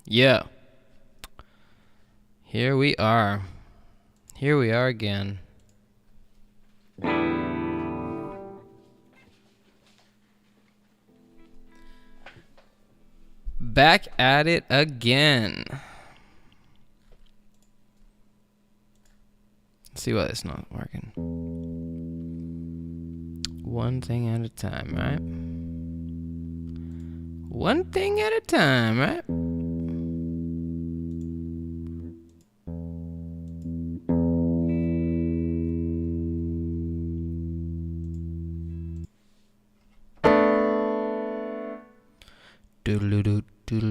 Yeah. Here we are. Here we are again. Back at it again. Let's see why it's not working. One thing at a time, right? One thing at a time, right? Don't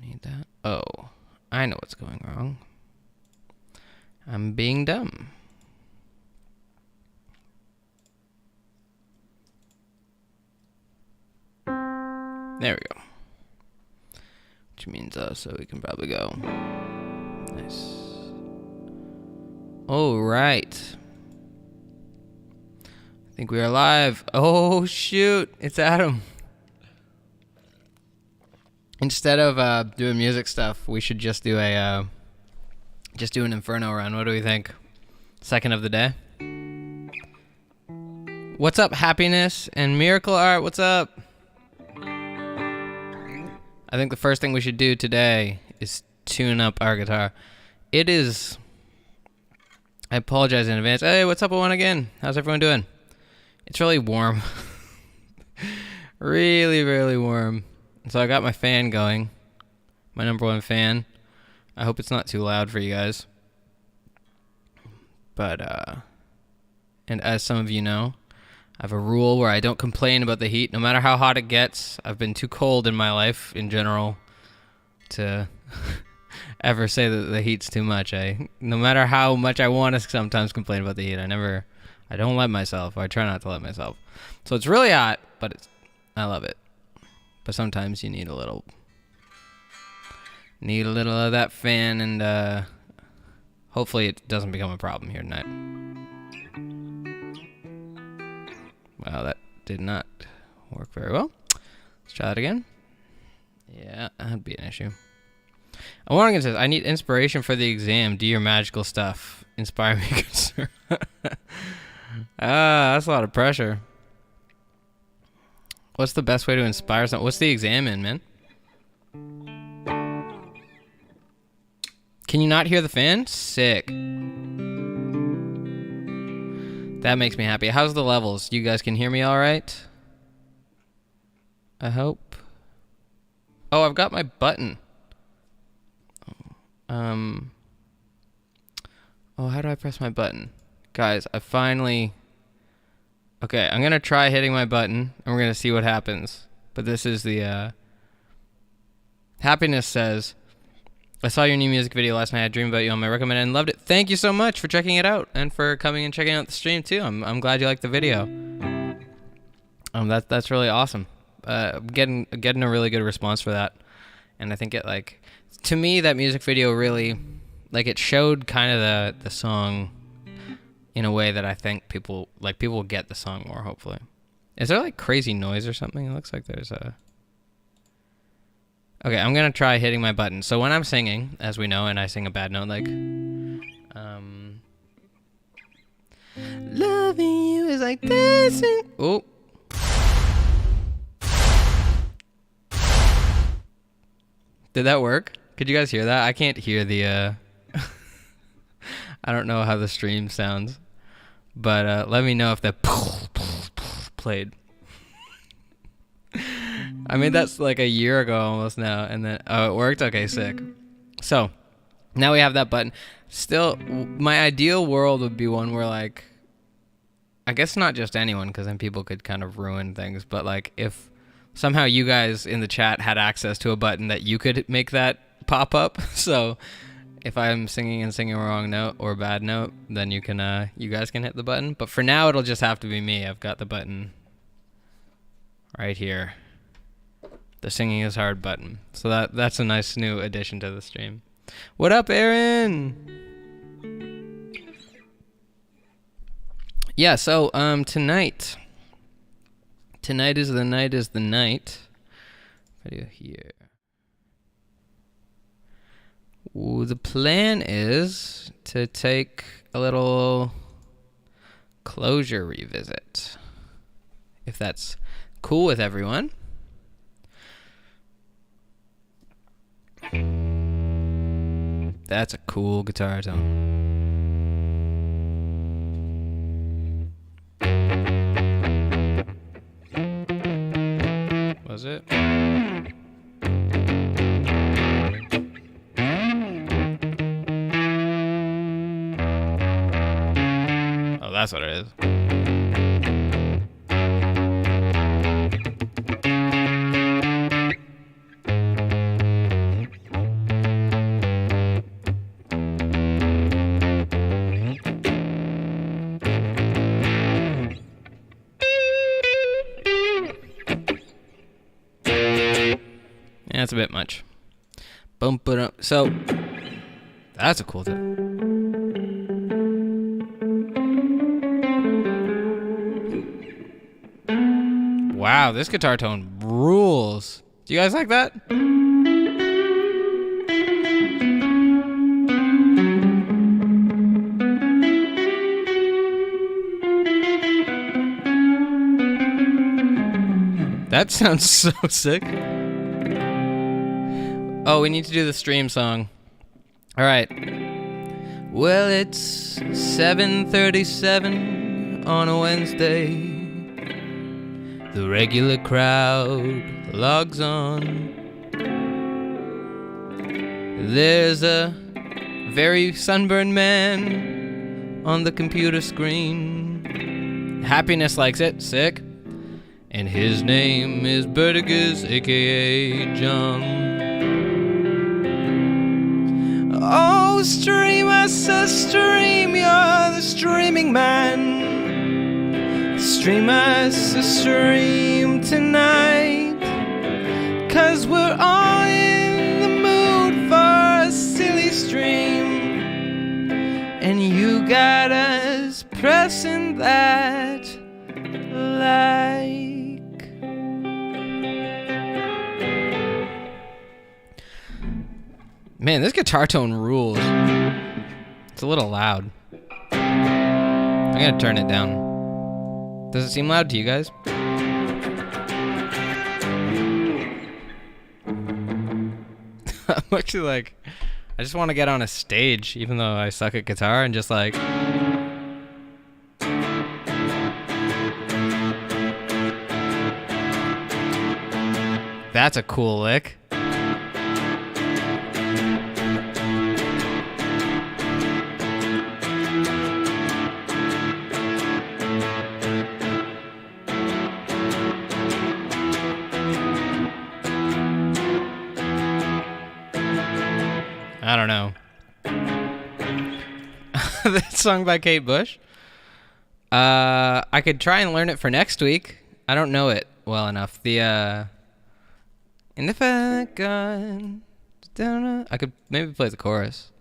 need that. Oh, I know what's going wrong. I'm being dumb. There we go. Which means so we can probably go. Nice. All right. I think we are live. Oh shoot, it's Adam. Instead of doing music stuff, we should just do an Inferno run. What do we think? Second of the day. What's up, Happiness and Miracle Art? What's up? I think the first thing we should do today is tune up our guitar. It is... I apologize in advance. Hey, what's up, everyone, again? How's everyone doing? It's really warm. Really, really warm. So I got my fan going. My number one fan. I hope it's not too loud for you guys. But, and as some of you know, I have a rule where I don't complain about the heat, no matter how hot it gets. I've been too cold in my life, in general, to ever say that the heat's too much. No matter how much I want to sometimes complain about the heat, I don't let myself, or I try not to let myself. So it's really hot, but I love it. But sometimes you need a little of that fan, and hopefully it doesn't become a problem here tonight. Wow, that did not work very well. Let's try that again. Yeah, that'd be an issue. Morgan says, I need inspiration for the exam. Do your magical stuff. Inspire me, good sir. That's a lot of pressure. What's the best way to inspire someone? What's the exam in, man? Can you not hear the fan? Sick. That makes me happy. How's the levels? You guys can hear me all right? I hope. Oh, I've got my button. Oh, how do I press my button? Guys, I finally... Okay, I'm going to try hitting my button, and we're going to see what happens. But this is the... Happiness says, I saw your new music video last night. I dreamed about you on my recommended and loved it. Thank you so much for checking it out and for coming and checking out the stream too. I'm glad you liked the video. That's really awesome. Getting a really good response for that, and I think it to me that music video really it showed kind of the song in a way that I think people will get the song more. Hopefully, is there crazy noise or something? It looks like there's a. Okay, I'm gonna try hitting my button. So when I'm singing, as we know, and I sing a bad note, loving you is like dancing. Oh. Did that work? Could you guys hear that? I can't hear the, I don't know how the stream sounds, but let me know if that played. I made that a year ago almost now, and then it worked. Okay, sick. So now we have that button. Still, my ideal world would be one where I guess not just anyone, because then people could kind of ruin things. But if somehow you guys in the chat had access to a button that you could make that pop up, so if I'm singing and singing a wrong note or a bad note, then you guys can hit the button. But for now, it'll just have to be me. I've got the button right here. The singing is hard button. So that's a nice new addition to the stream. What up, Aaron? Yeah, so tonight is the night. Video here. Ooh, the plan is to take a little closure revisit, if that's cool with everyone. That's a cool guitar tone. Was it? Oh, that's what it is. That's a bit much. Bump it up. So, that's a cool thing. Wow, this guitar tone rules. Do you guys like that? That sounds so sick. Oh, we need to do the stream song. All right. Well, it's 7:37 on a Wednesday. The regular crowd logs on. There's a very sunburned man on the computer screen. Happiness likes it. Sick. And his name is BRDGS, aka John. Oh, stream us a stream, you're the streaming man. Stream us a stream tonight, 'cause we're all in the mood for a silly stream. And you got us pressing that like. Man, this guitar tone rules. It's a little loud. I'm gonna turn it down. Does it seem loud to you guys? I'm actually like, I just want to get on a stage, even though I suck at guitar, and just like... That's a cool lick. I don't know. That song by Kate Bush? I could try and learn it for next week. I don't know it well enough. And if I got down, I could maybe play the chorus.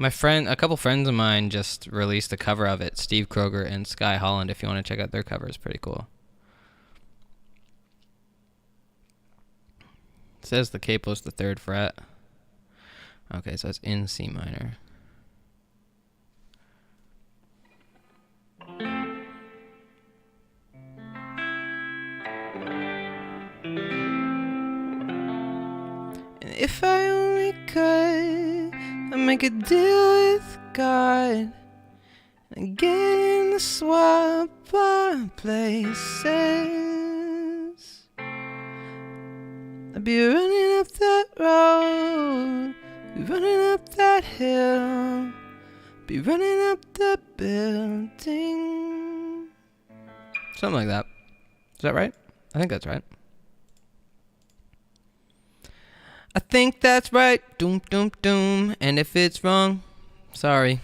A couple friends of mine just released a cover of it. Steve Kroger and Sky Holland. If you want to check out their cover, it's pretty cool. It says the capo's the 3rd fret. Okay, so it's in C minor. And if I only could, I'd make a deal with God and get in the swap our places. I'd be running up that road, be running up that hill, be running up the building. Something like that. Is that right? I think that's right. I think that's right. Doom, doom, doom. And if it's wrong, sorry.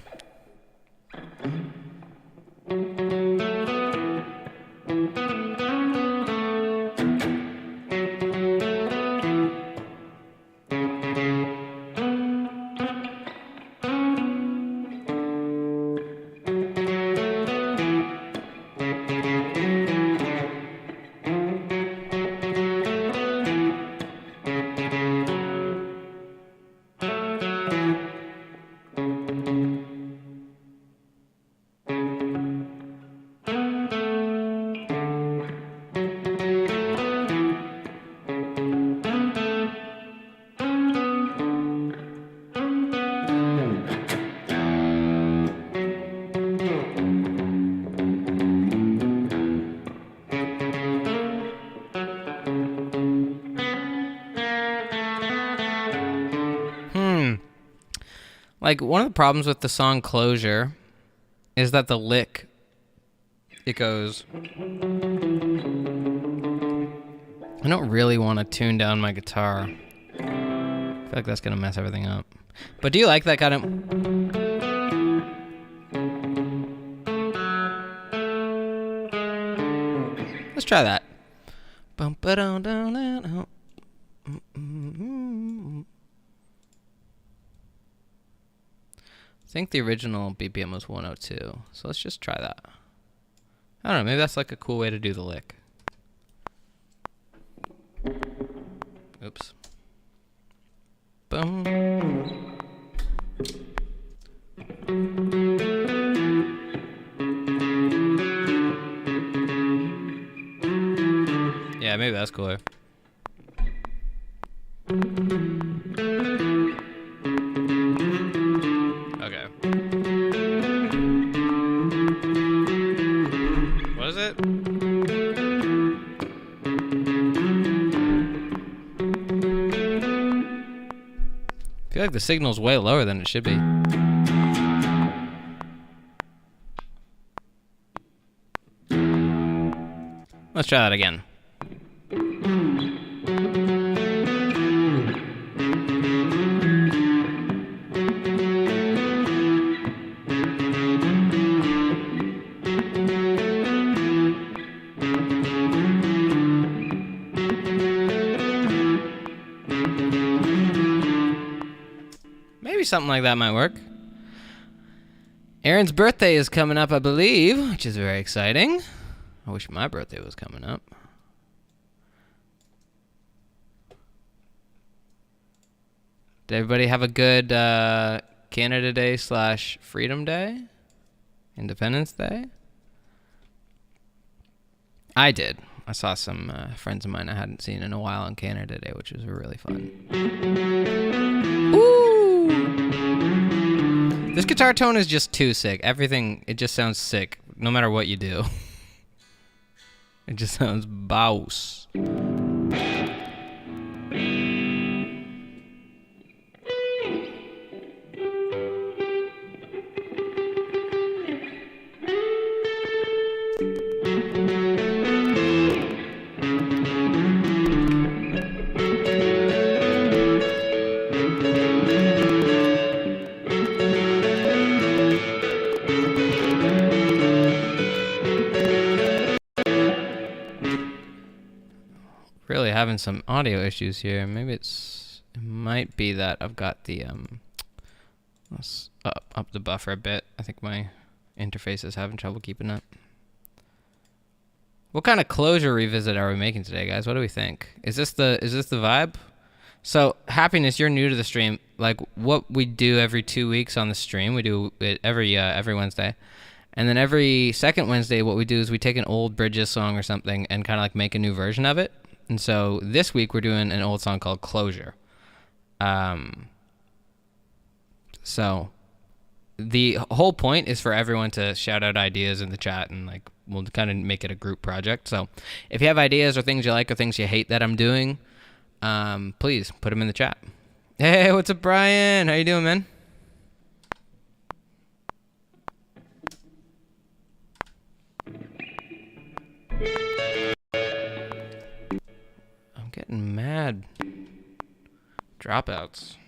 Like, one of the problems with the song Closure is that the lick, it goes... I don't really want to tune down my guitar. I feel like that's going to mess everything up. But do you like that kind of... Let's try that. I think the original BPM was 102, so let's just try that. I don't know, maybe that's like a cool way to do the lick. Oops. Boom. Yeah, maybe that's cooler. Okay. What is it? I feel like the signal's way lower than it should be. Let's try that again. Maybe something like that might work. Aaron's birthday is coming up, I believe, which is very exciting. I wish my birthday was coming up. Did everybody have a good Canada Day / Freedom Day? Independence Day? I did. I saw some friends of mine I hadn't seen in a while on Canada Day, which was really fun. Ooh! This guitar tone is just too sick. Everything, it just sounds sick, no matter what you do. It just sounds boss. Really having some audio issues here. Maybe it might be that I've got the let's up the buffer a bit. I think my interface is having trouble keeping up. What kind of closure revisit are we making today, guys? What do we think? Is this the vibe? So, Happiness, you're new to the stream. Like, what we do every 2 weeks on the stream, we do it every Wednesday. And then every second Wednesday, what we do is we take an old Bridges song or something and kind of like make a new version of it. And so this week we're doing an old song called Closure. So the whole point is for everyone to shout out ideas in the chat, and like we'll kind of make it a group project. So if you have ideas or things you like or things you hate that I'm doing, please put them in the chat. Hey, what's up, Brian? How you doing, man? I'm getting mad Dropouts.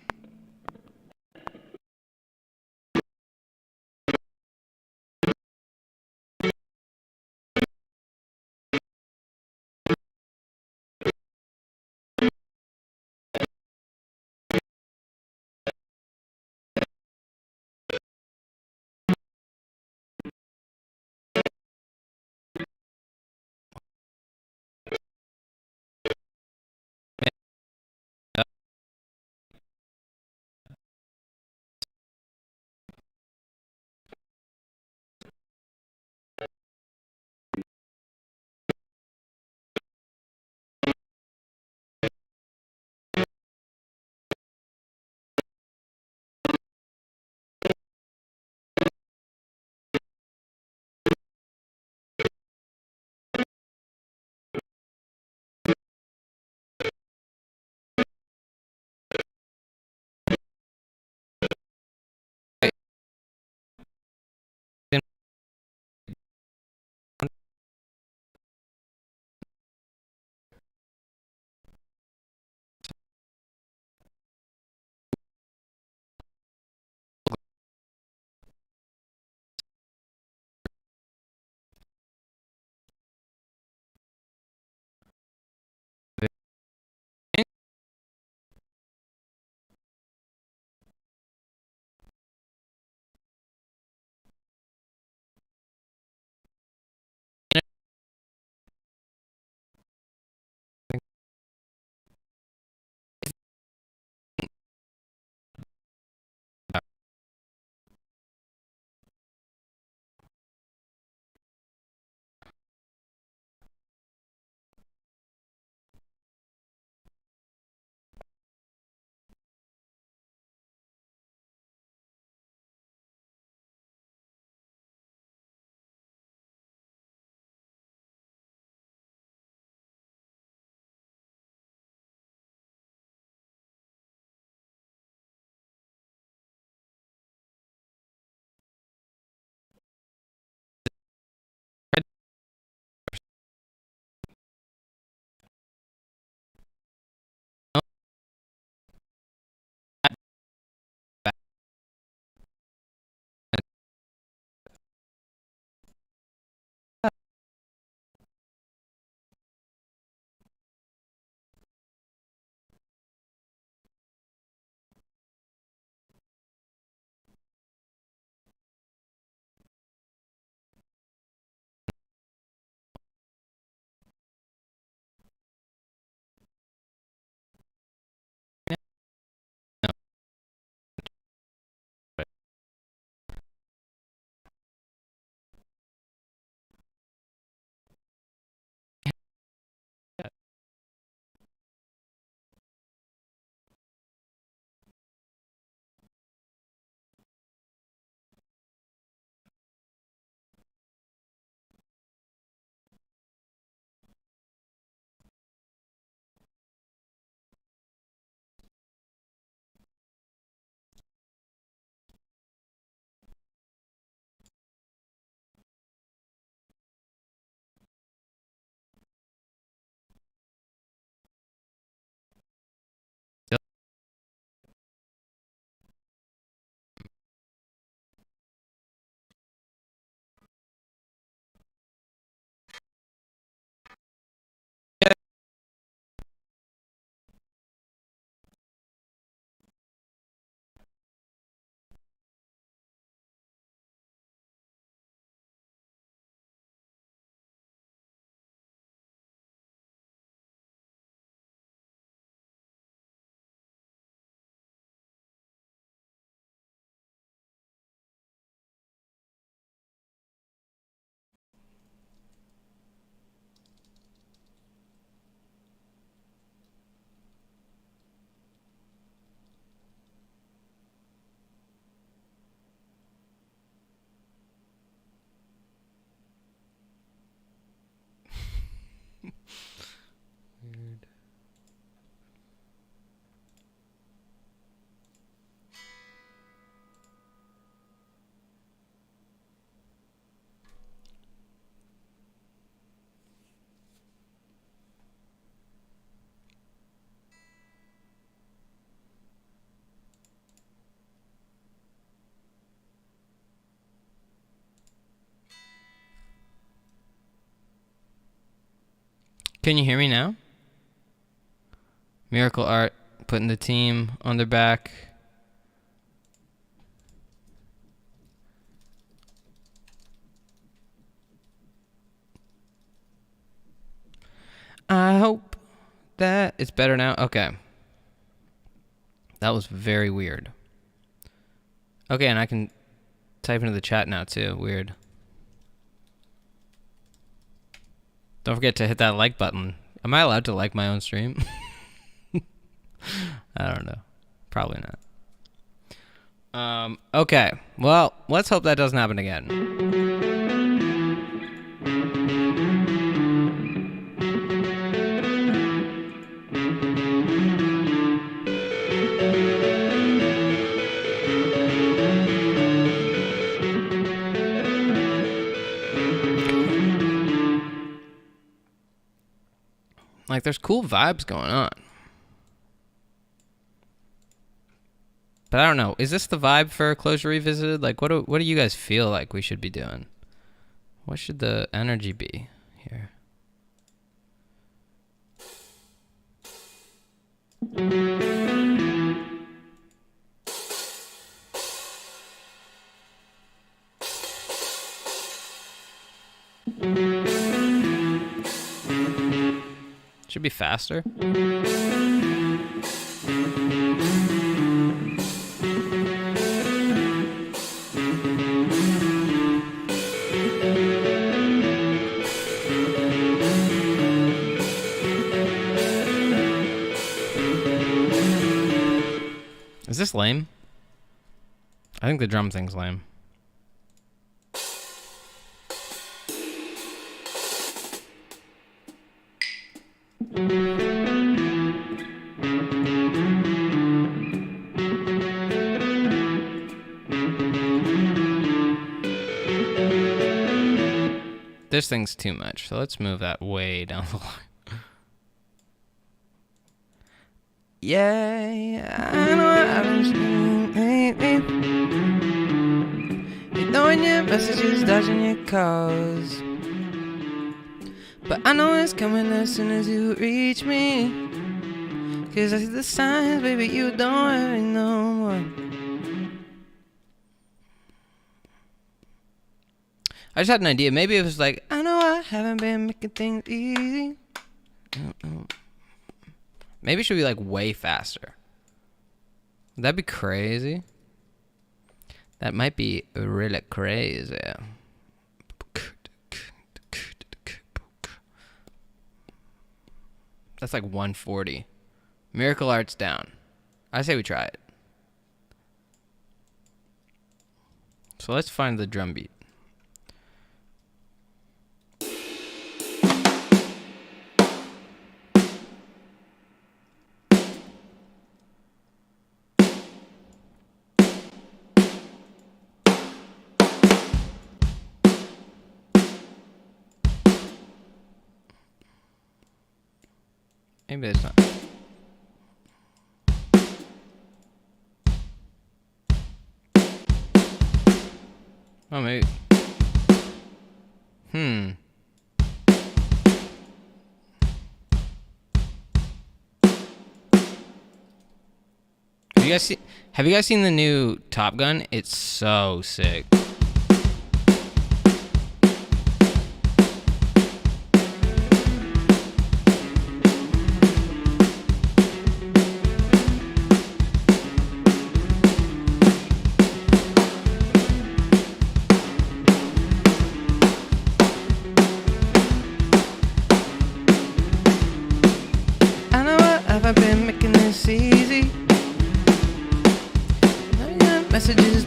Can you hear me now? Miracle Art putting the team on their back. I hope that it's better now. Okay. That was very weird. Okay, and I can type into the chat now too. Weird. Don't forget to hit that like button. Am I allowed to like my own stream? I don't know. Probably not. Okay. Well, let's hope that doesn't happen again. Like, there's cool vibes going on. But I don't know. Is this the vibe for Closure Revisited? Like, what do you guys feel like we should be doing? What should the energy be here? Should be faster. Is this lame? I think the drum thing's lame. This thing's too much, so let's move that way down the line. Yeah, I know I've been lately. Ignoring your messages, dodging your calls. But I know it's coming as soon as you reach me. 'Cause I see the signs, baby, you don't have me no more. I just had an idea. Maybe it was like, I know I haven't been making things easy. Maybe it should be like way faster. That'd be crazy. That might be really crazy. That's like 140. Miracle Art's down. I say we try it. So let's find the drum beat. Maybe it's not. Oh, maybe. Have you guys seen the new Top Gun? It's so sick.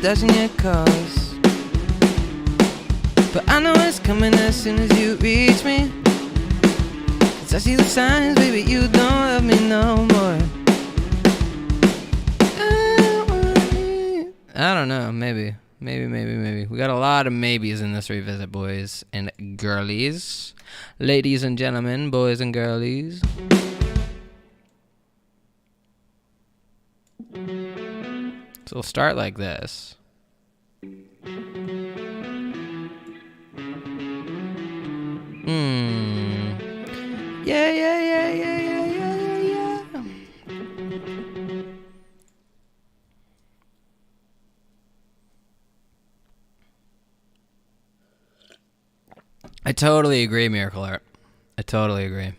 Dodging your calls, but I know it's coming as soon as you reach me. 'Cause I see the signs, baby, you don't love me no more. I don't know, maybe. We got a lot of maybes in this revisit, boys and girlies. Ladies and gentlemen, boys and girlies. So we'll start like this. Yeah, I totally agree, Miracle Art. I totally agree.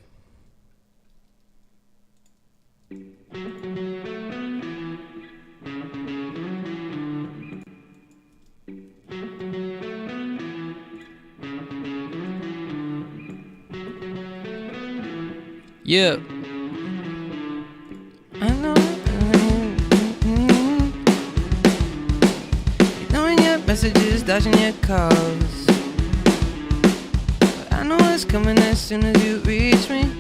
Yeah. I know. Ignoring your messages, dodging your calls. But I know it's coming as soon as you reach me.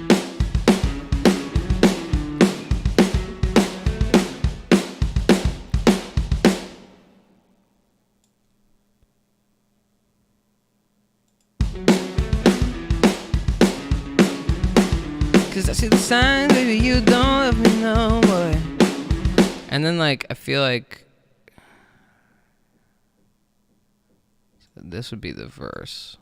Cause I see the signs, baby, you don't love me no more. And then, like, I feel like this would be the verse.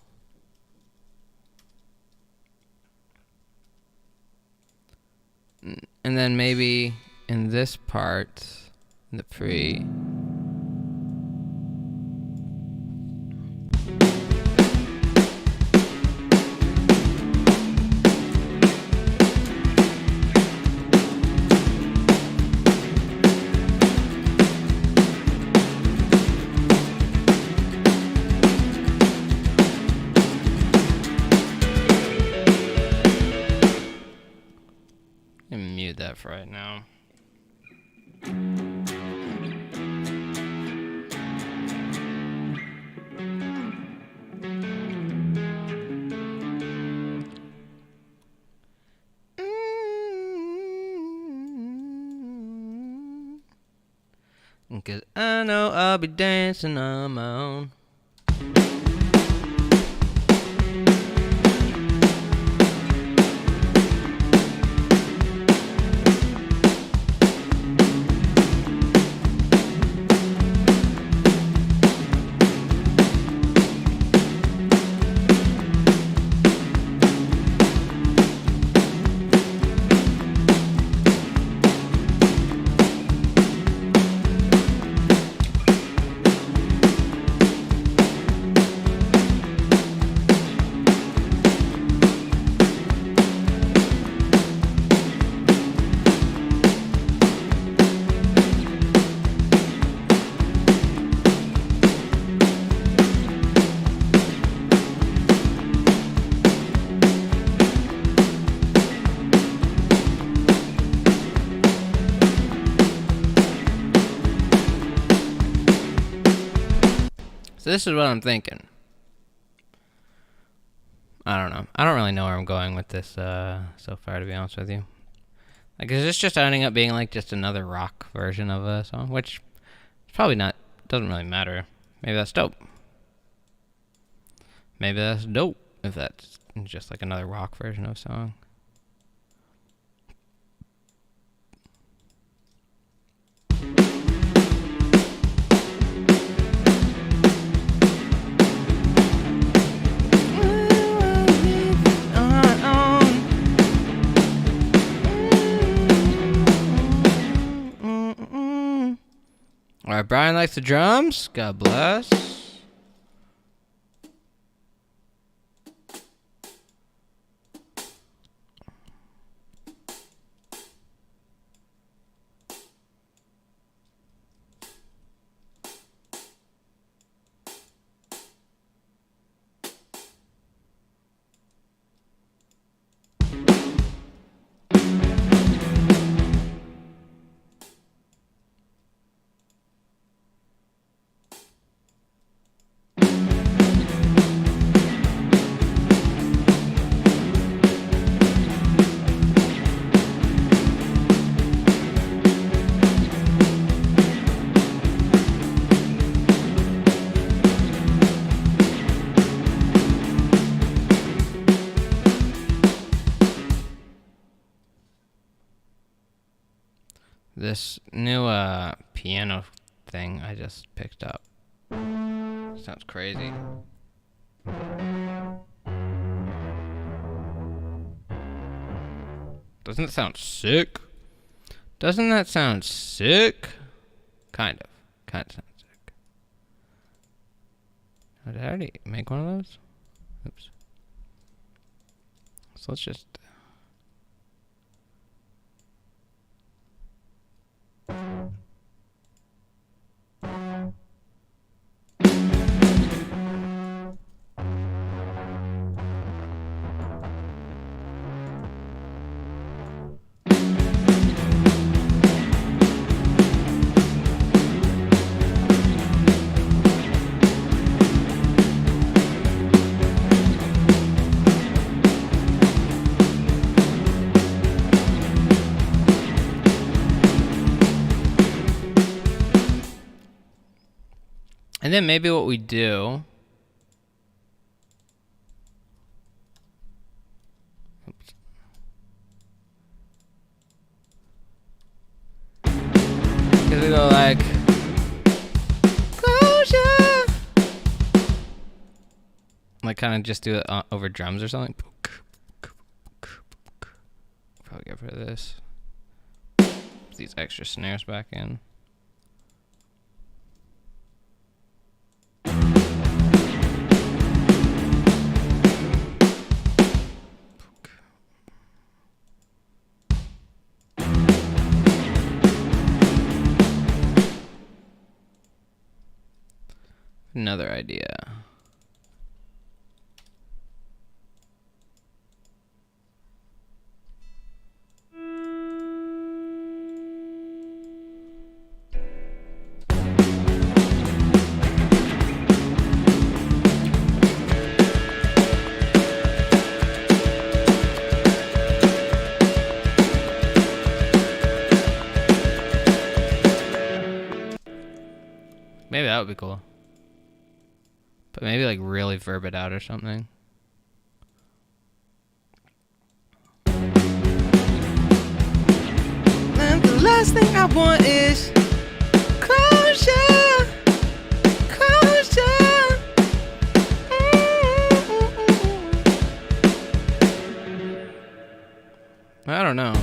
And then maybe in this part, in the pre. Mute that for right now. Cause I know I'll be dancing on my own. So this is what I'm thinking. I don't know. I don't really know where I'm going with this so far, to be honest with you. Like, is this just ending up being like just another rock version of a song? Which is probably not, doesn't really matter. Maybe that's dope. Maybe that's dope if that's just like another rock version of a song. Alright, Brian likes the drums. God bless. This new piano thing I just picked up. Sounds crazy. Doesn't it sound sick? Doesn't that sound sick? Kind of. Kind of sounds sick. Oh, did I already make one of those? Oops. So let's just... And then maybe what we do... Oops. Because we go like... Closure! Like kind of just do it over drums or something. Probably get rid of this. Put these extra snares back in. Another idea. Maybe that would be cool. But maybe like really verb it out or something. And the last thing I want is closure. Closure. I don't know.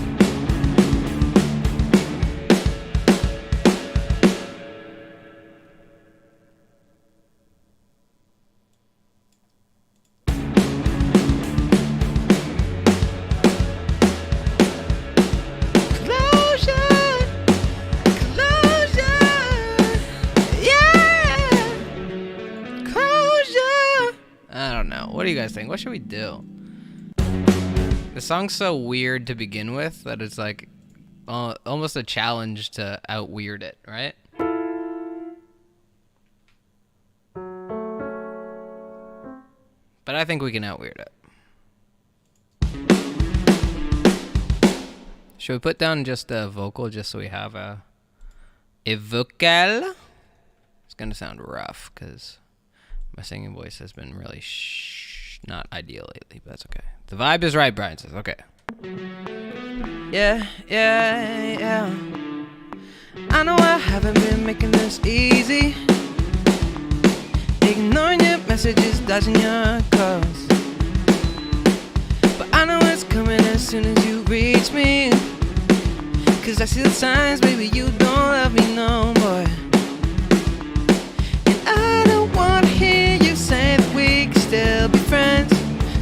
What do you guys think? What should we do? The song's so weird to begin with that it's like almost a challenge to out-weird it, right? But I think we can out-weird it. Should we put down just a vocal just so we have a vocal? It's gonna sound rough because my singing voice has been really not ideal lately, but that's okay. The vibe is right, Brian says. Okay. Yeah. I know I haven't been making this easy. Ignoring your messages, dodging your calls. But I know it's coming as soon as you reach me. Cause I see the signs, baby, you don't love me no more. And I don't wanna hear you say that we can still be friends.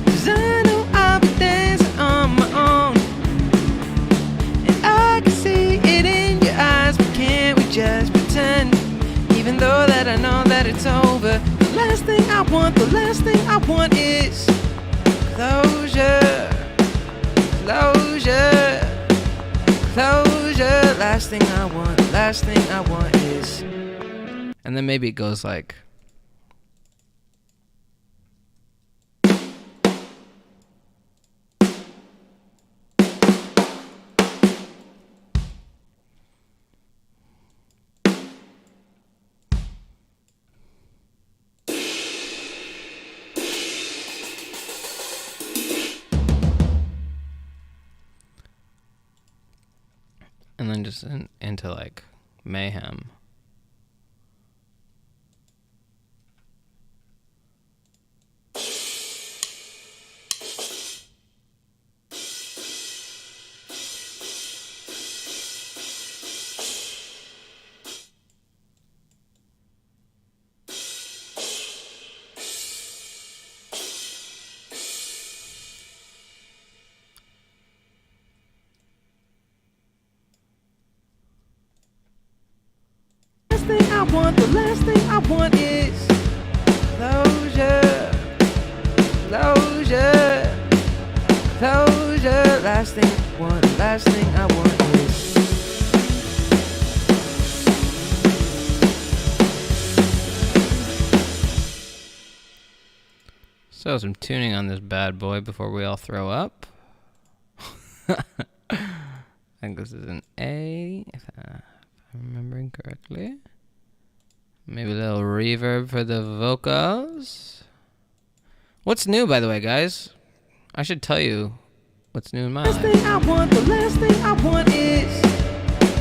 Cause I know I'll be dancing on my own. And I can see it in your eyes, but can't we just pretend? Even though that I know that it's over. The last thing I want is closure. Closure. Closure. Last thing I want is. And then maybe it goes like. And then just into like mayhem. thing I want, the last thing I want is closure, closure, closure. Last thing I want, last thing I want is. So some tuning on this bad boy before we all throw up. I think this is an A, if I'm remembering correctly. Maybe a little reverb for the vocals. What's new, by the way, guys? I should tell you what's new in my life. The last thing I want, the last thing I want is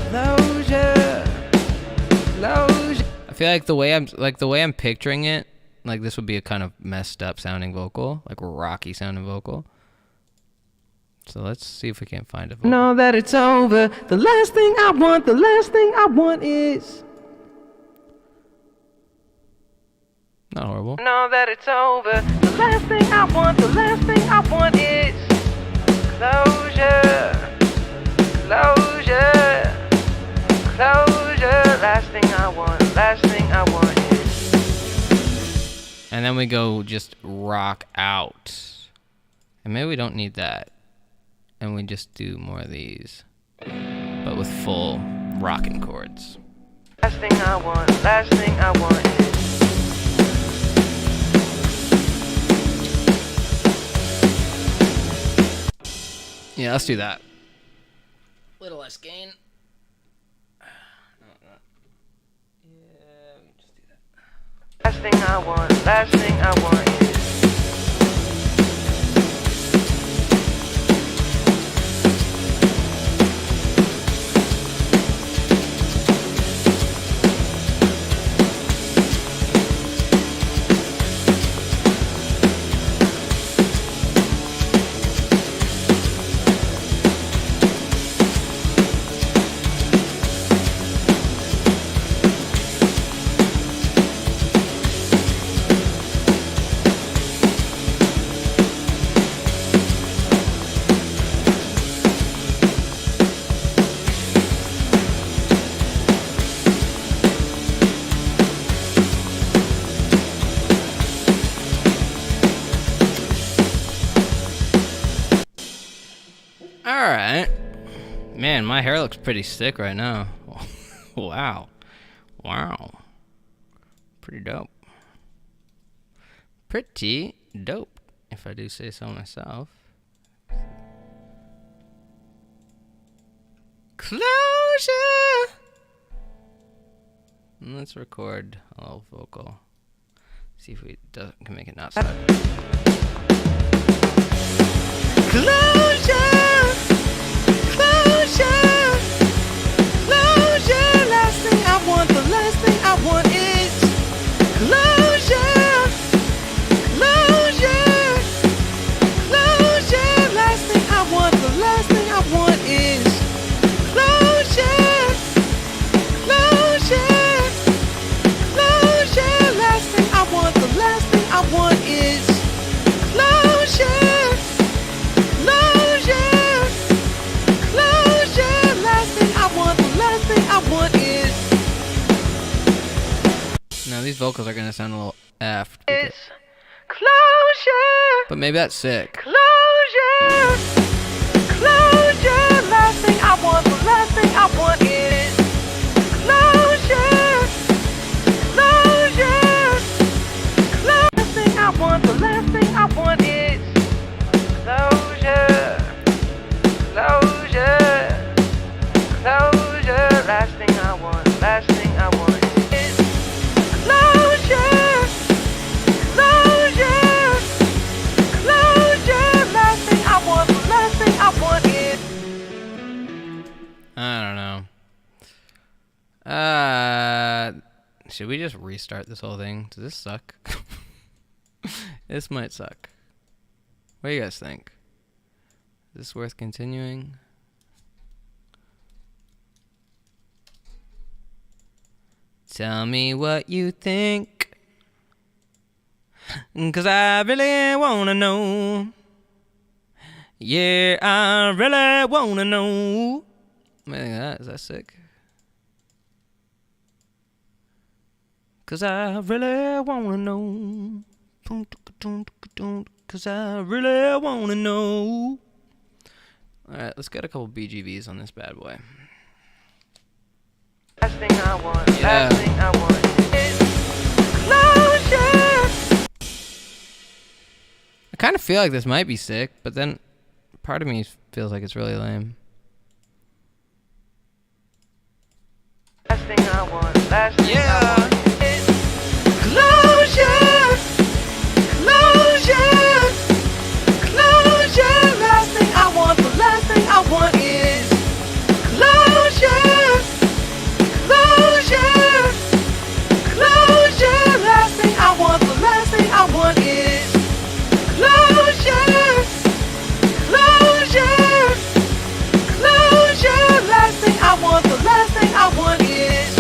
closure, closure. I feel like the way I'm picturing it, like this would be a kind of messed up sounding vocal, like rocky sounding vocal. So let's see if we can't find a vocal. Know that it's over. The last thing I want, the last thing I want is. Not horrible. Know that it's over. The last thing I want, the last thing I want is closure, closure, closure. Last thing I want, last thing I want is. And then we go just rock out. And maybe we don't need that. And we just do more of these, but with full rocking chords. Last thing I want, last thing I want is. Yeah, let's do that. Little less gain. Yeah, we can just do that. Last thing I want, last thing I want is. Alright. Man, my hair looks pretty sick right now. Wow. Wow. Pretty dope. Pretty dope, if I do say so myself. Closure! And let's record a little vocal. See if we can make it not suck. Closure! Closure! Closure! Last thing I want, the last thing I want is closure! Closure! Closure! Last thing I want, the last thing I want is closure! Closure! Closure! Last thing I want, the last thing I want is closure! Now these vocals are gonna sound a little effed. It's closure. But maybe that's sick. Closure. Closure. Last thing I want, the last thing I want is closure. Closure. Last thing I want, the last thing I want is closure. Closure. Closure. Last thing I want, last thing I want. I don't know. Should we just restart this whole thing? Does this suck? This might suck. What do you guys think? Is this worth continuing? Tell me what you think, 'cause I really wanna know. Yeah, I really wanna know. What do you think of that? Is that sick? 'Cause I really wanna know. 'Cause I really wanna know. Alright, let's get a couple BGVs on this bad boy. Last thing I want, Yeah. last thing I want is closure. I kind of feel like this might be sick, but then part of me feels like it's really lame. Last thing I want, last thing I Yeah. want is closure. Closure. Closure. Last thing I want, the last thing I want is closure. Closure. Closure. Last thing I want, the last thing I want is closure. Closure. Closure. Last thing I want, the last thing I want is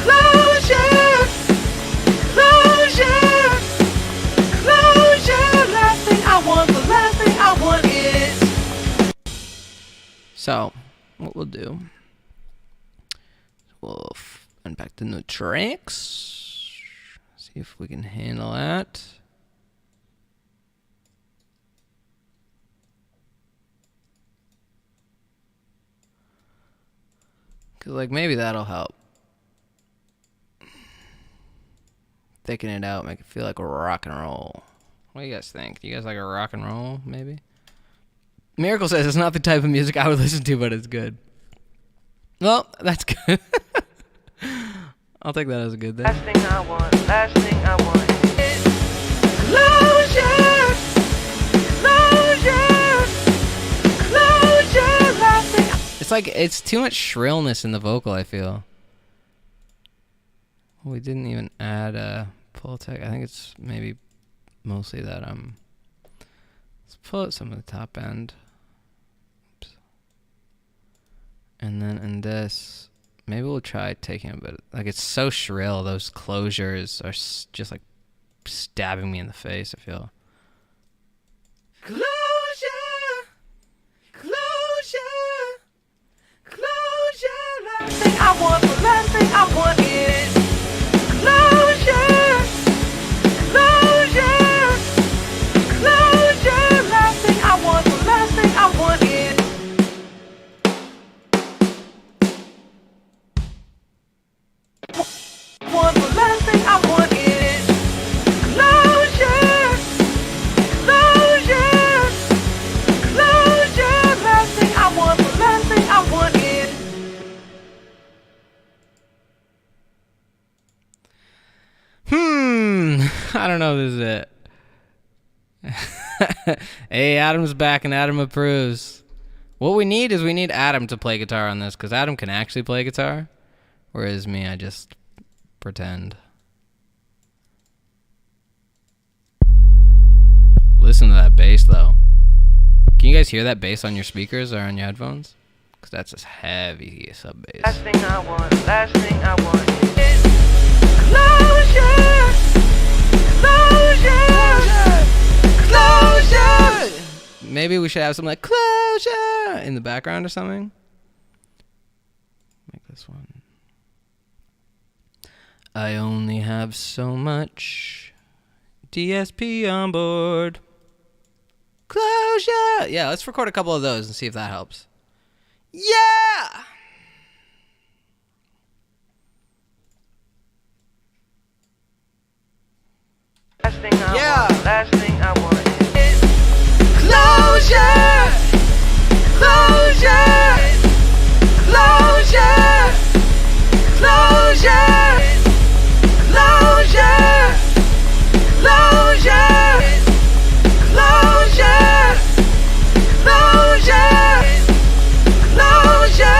closure. Closure. Closure. Last thing I want, the last thing I want is. So, what we'll do, we'll unpack the new tracks. See if we can handle that. Cause like maybe that'll help. Thicken it out, make it feel like a rock and roll. What do you guys think? Do you guys like a rock and roll, maybe? Miracle says it's not the type of music I would listen to, but it's good. Well, that's good. I'll take that as a good thing. Last thing I want, last thing I want is closure. Closure. Closure. Last thing. It's like it's too much shrillness in the vocal, I feel. We didn't even add a pull tech. I think it's maybe mostly that let's pull out some of the top end. Oops. And then in this, maybe we'll try taking a bit. Like it's so shrill. Those closures are just like stabbing me in the face, I feel. Closure. Closure. Closure. Last thing I want, the last thing I want is closure. Closure. Closure. Last thing I want, the last thing I want is. Want the last thing I want is closure. Closure. Closure. Last thing I want, the last thing I want is. I don't know if this is it. Hey, Adam's back and Adam approves. What we need is Adam to play guitar on this, because Adam can actually play guitar, whereas me, I just pretend. Listen to that bass, though. Can you guys hear that bass on your speakers or on your headphones? Because that's just heavy sub bass. Last thing I want, last thing I want is closure. Closure. Closure. Maybe we should have something like closure in the background or something. Make this one. I only have so much DSP on board. Closure. Yeah, let's record a couple of those and see if that helps. Yeah. Last thing I Yeah. want, last thing I want is closure. Closure. Closure. Closure. Closure. Closure. Closure. Closure. Closure.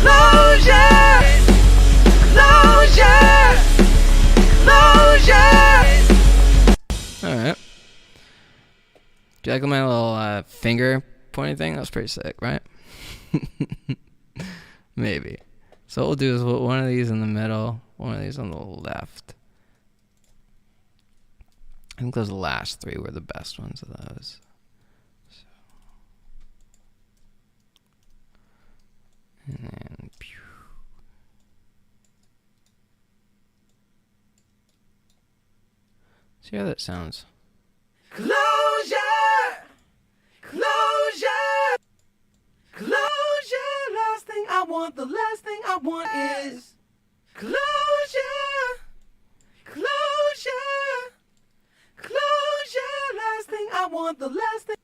Closure. Closure. Closure. All right. Do you like my little finger pointing thing? That was pretty sick, right? Maybe. So what we'll do is we'll put one of these in the middle, one of these on the left. I think those last three were the best ones of those. So. And then, pew. See how that sounds. Closure. Closure. Closure. Last thing I want, the last thing I want is closure. Closure. Closure. Last thing I want, the last thing.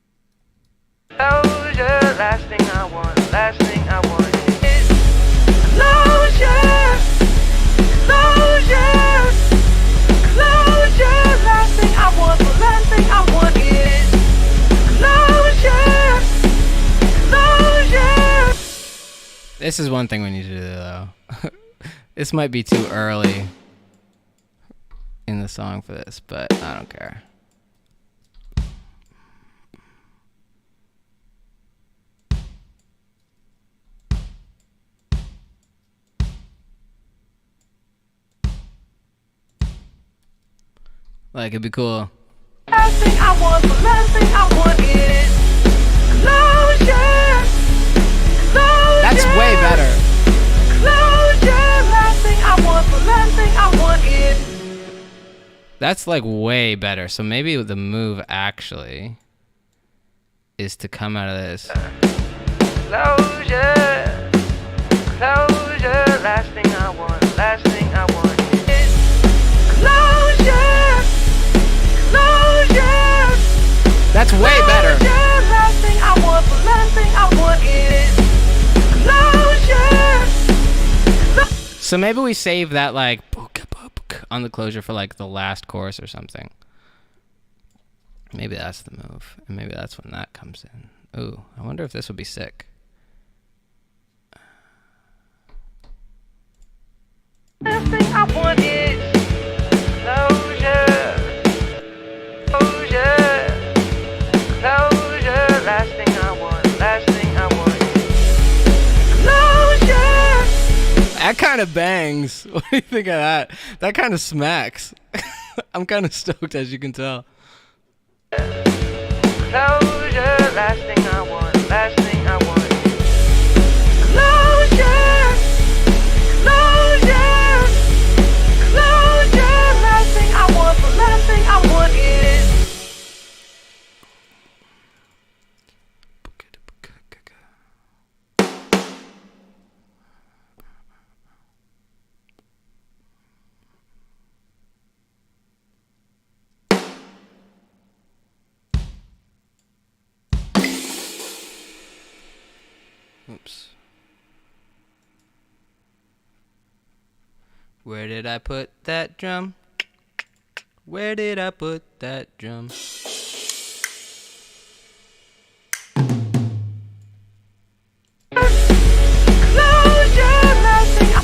Closure. Last thing I want, last thing I want is closure. Closure. Closure. Last thing I want, the last thing I want is closure. Closure. This is one thing we need to do, though. This might be too early in the song for this, but I don't care. Like, it'd be cool. Last thing I want, the last thing I want is closure. Closure. That's way better. Closure. Last thing I want, the last thing I want is. That's like way better. So maybe the move actually is to come out of this. Closure. Closure. Last thing I want, last thing I want is closure. Closure. That's way better. Closure. Last thing I want, the last thing I want is closure. So maybe we save that like on the closure for like the last chorus or something. Maybe that's the move. And maybe that's when that comes in. Ooh, I wonder if this would be sick. Last thing I want is closure. Closure. Closure. Last thing I want, last thing I want is closure. That kind of bangs. What do you think of that? That kind of smacks. I'm kind of stoked, as you can tell. Closure. Last thing I want, last thing I want is closure. Closure. Closure. Last thing I want, the last thing I want is Oops. Where did I put that drum? Where did I put that drum?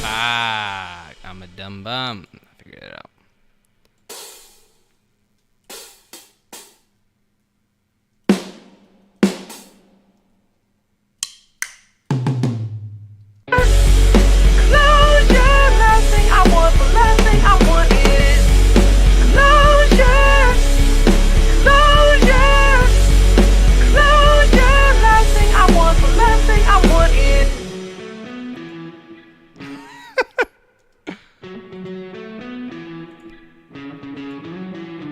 Ah, I'm a dumb bum. I figured it out.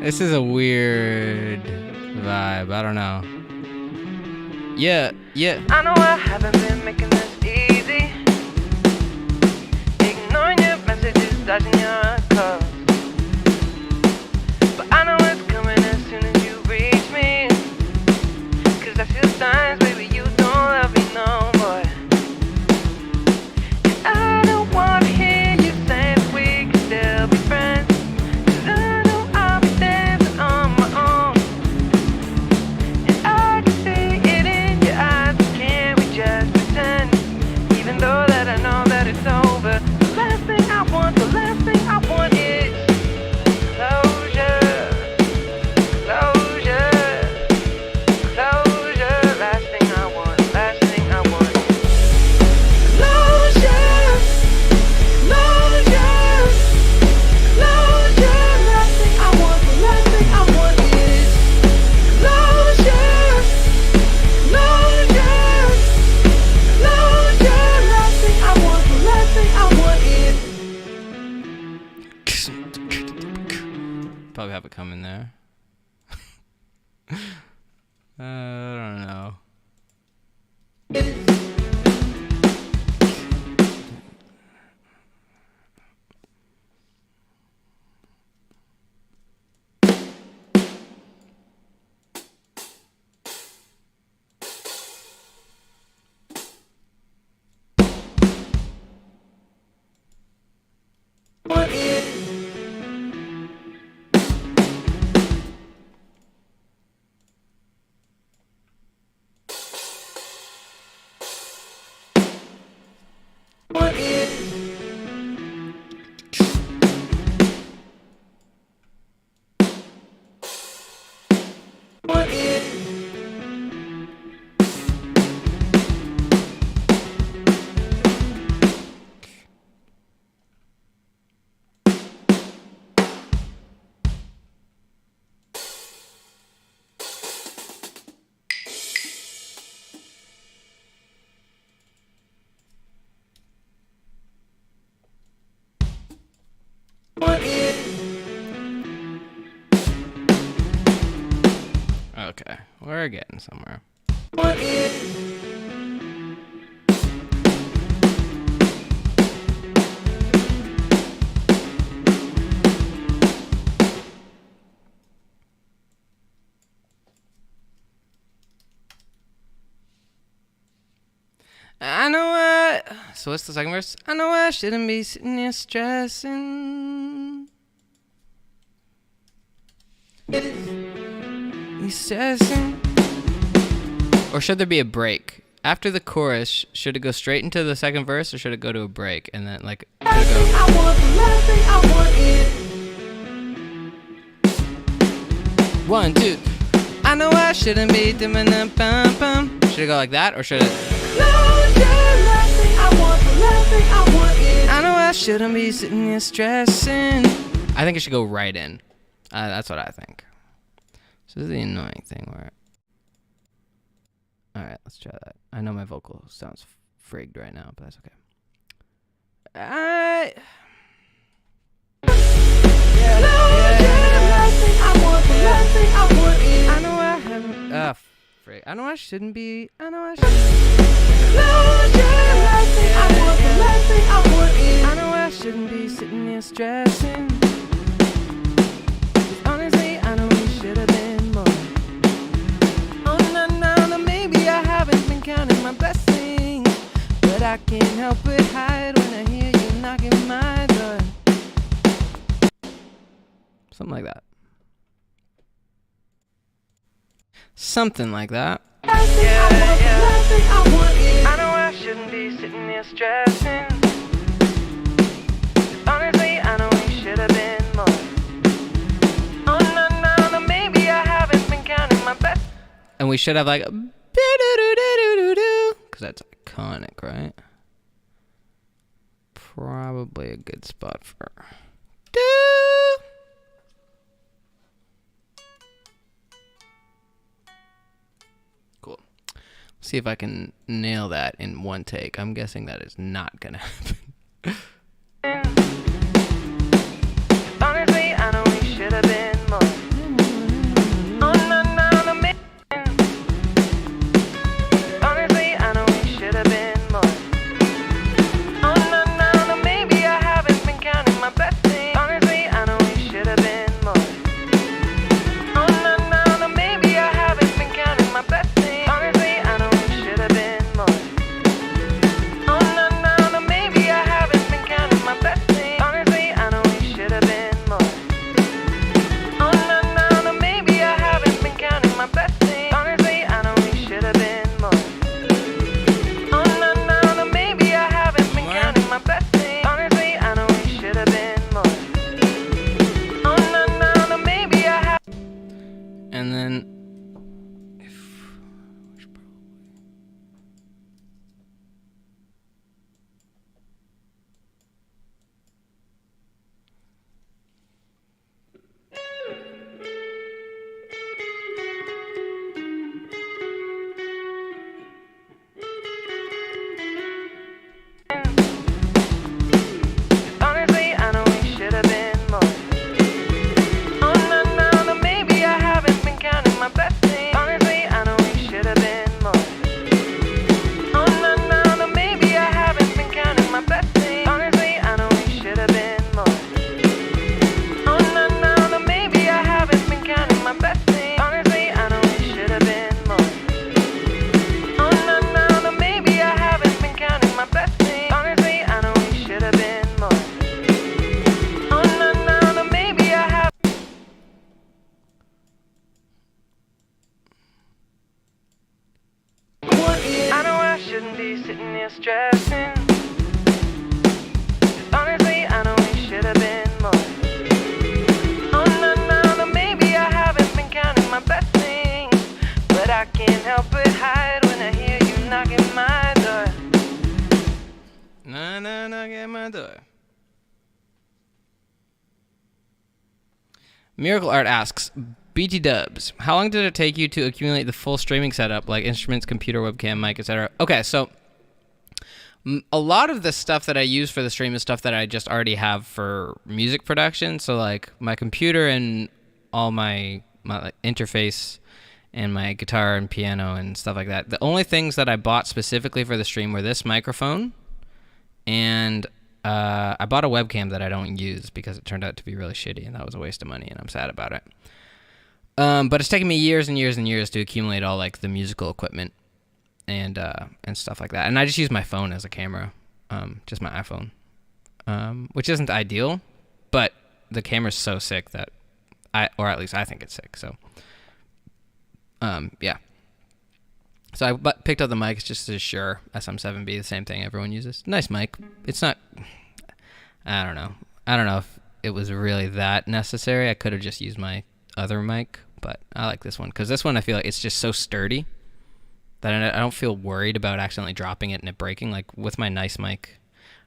This is a weird vibe. I don't know. Yeah. I know I haven't been making this easy. Ignoring your messages, dodging your calls. But I know it's coming as soon as you reach me. 'Cause I feel signs, baby, you don't love me no more. And I don't wanna hear you say that we can still be friends. 'Cause I know I'll be dancing on my own. And I can see it in your eyes, but can't we just pretend? Even though that I know that it's over. The last thing I want, the last thing I want is closure. Closure. Closure. Last thing have it coming there. I don't know. Okay, we're getting somewhere. I know so what's the second verse? I know I shouldn't be sitting here stressing. He's stressing. Or should there be a break? After the chorus, should it go straight into the second verse or should it go to a break? And then like one, two. I know I shouldn't be Should it go like that or should it I know I shouldn't be sitting here stressing. I think it should go right in. That's what I think. So this is the annoying thing where... Alright, let's try that. I know my vocal sounds frigged right now, but that's okay. I know I haven't... frig. I know I shouldn't be... I know I shouldn't... I know I shouldn't be sitting here stressing. Honestly, I know we should have been more. Oh, no, maybe I haven't been counting my blessings, but I can't help but hide when I hear you knocking my door. Something like that. Something like that. I know I shouldn't be sitting here stressing. Honestly, I know we should have been more. Oh, no, maybe I haven't been counting my best. And we should have like a because that's iconic, right? Probably a good spot for do. Cool. See if I can nail that in one take. I'm guessing that is not gonna happen. Honestly, I know we should have been more. Oh, no, honestly, I know we should have been more. Oh, no, maybe I haven't been counting my blessings. Honestly, I know we should have been more. Oh, no, maybe I haven't been counting my blessings. Honestly, I know we should have been more. Oh, no, maybe I here stressing. 'Cause honestly, I know we should have been more. Oh no, no, no, maybe I haven't been counting my blessings, but I can't help but hide when I hear you knocking my door. No, no, knock at my door. Miracle Art asks, BT Dubs, how long did it take you to accumulate the full streaming setup, like instruments, computer, webcam, mic, etc.? Okay, so a lot of the stuff that I use for the stream is stuff that I just already have for music production. So like my computer and all my like, interface and my guitar and piano and stuff like that. The only things that I bought specifically for the stream were this microphone and I bought a webcam that I don't use because it turned out to be really shitty and that was a waste of money and I'm sad about it. But it's taken me years and years and years to accumulate all like the musical equipment and stuff like that. And I just use my phone as a camera, just my iPhone, which isn't ideal, but the camera's so sick that or at least I think it's sick. So, yeah. So I picked up the mic. It's just a Shure SM7B, the same thing everyone uses. Nice mic. It's not, I don't know. I don't know if it was really that necessary. I could have just used my other mic, but I like this one because this one I feel like it's just so sturdy that I don't feel worried about accidentally dropping it and it breaking. Like with my nice mic,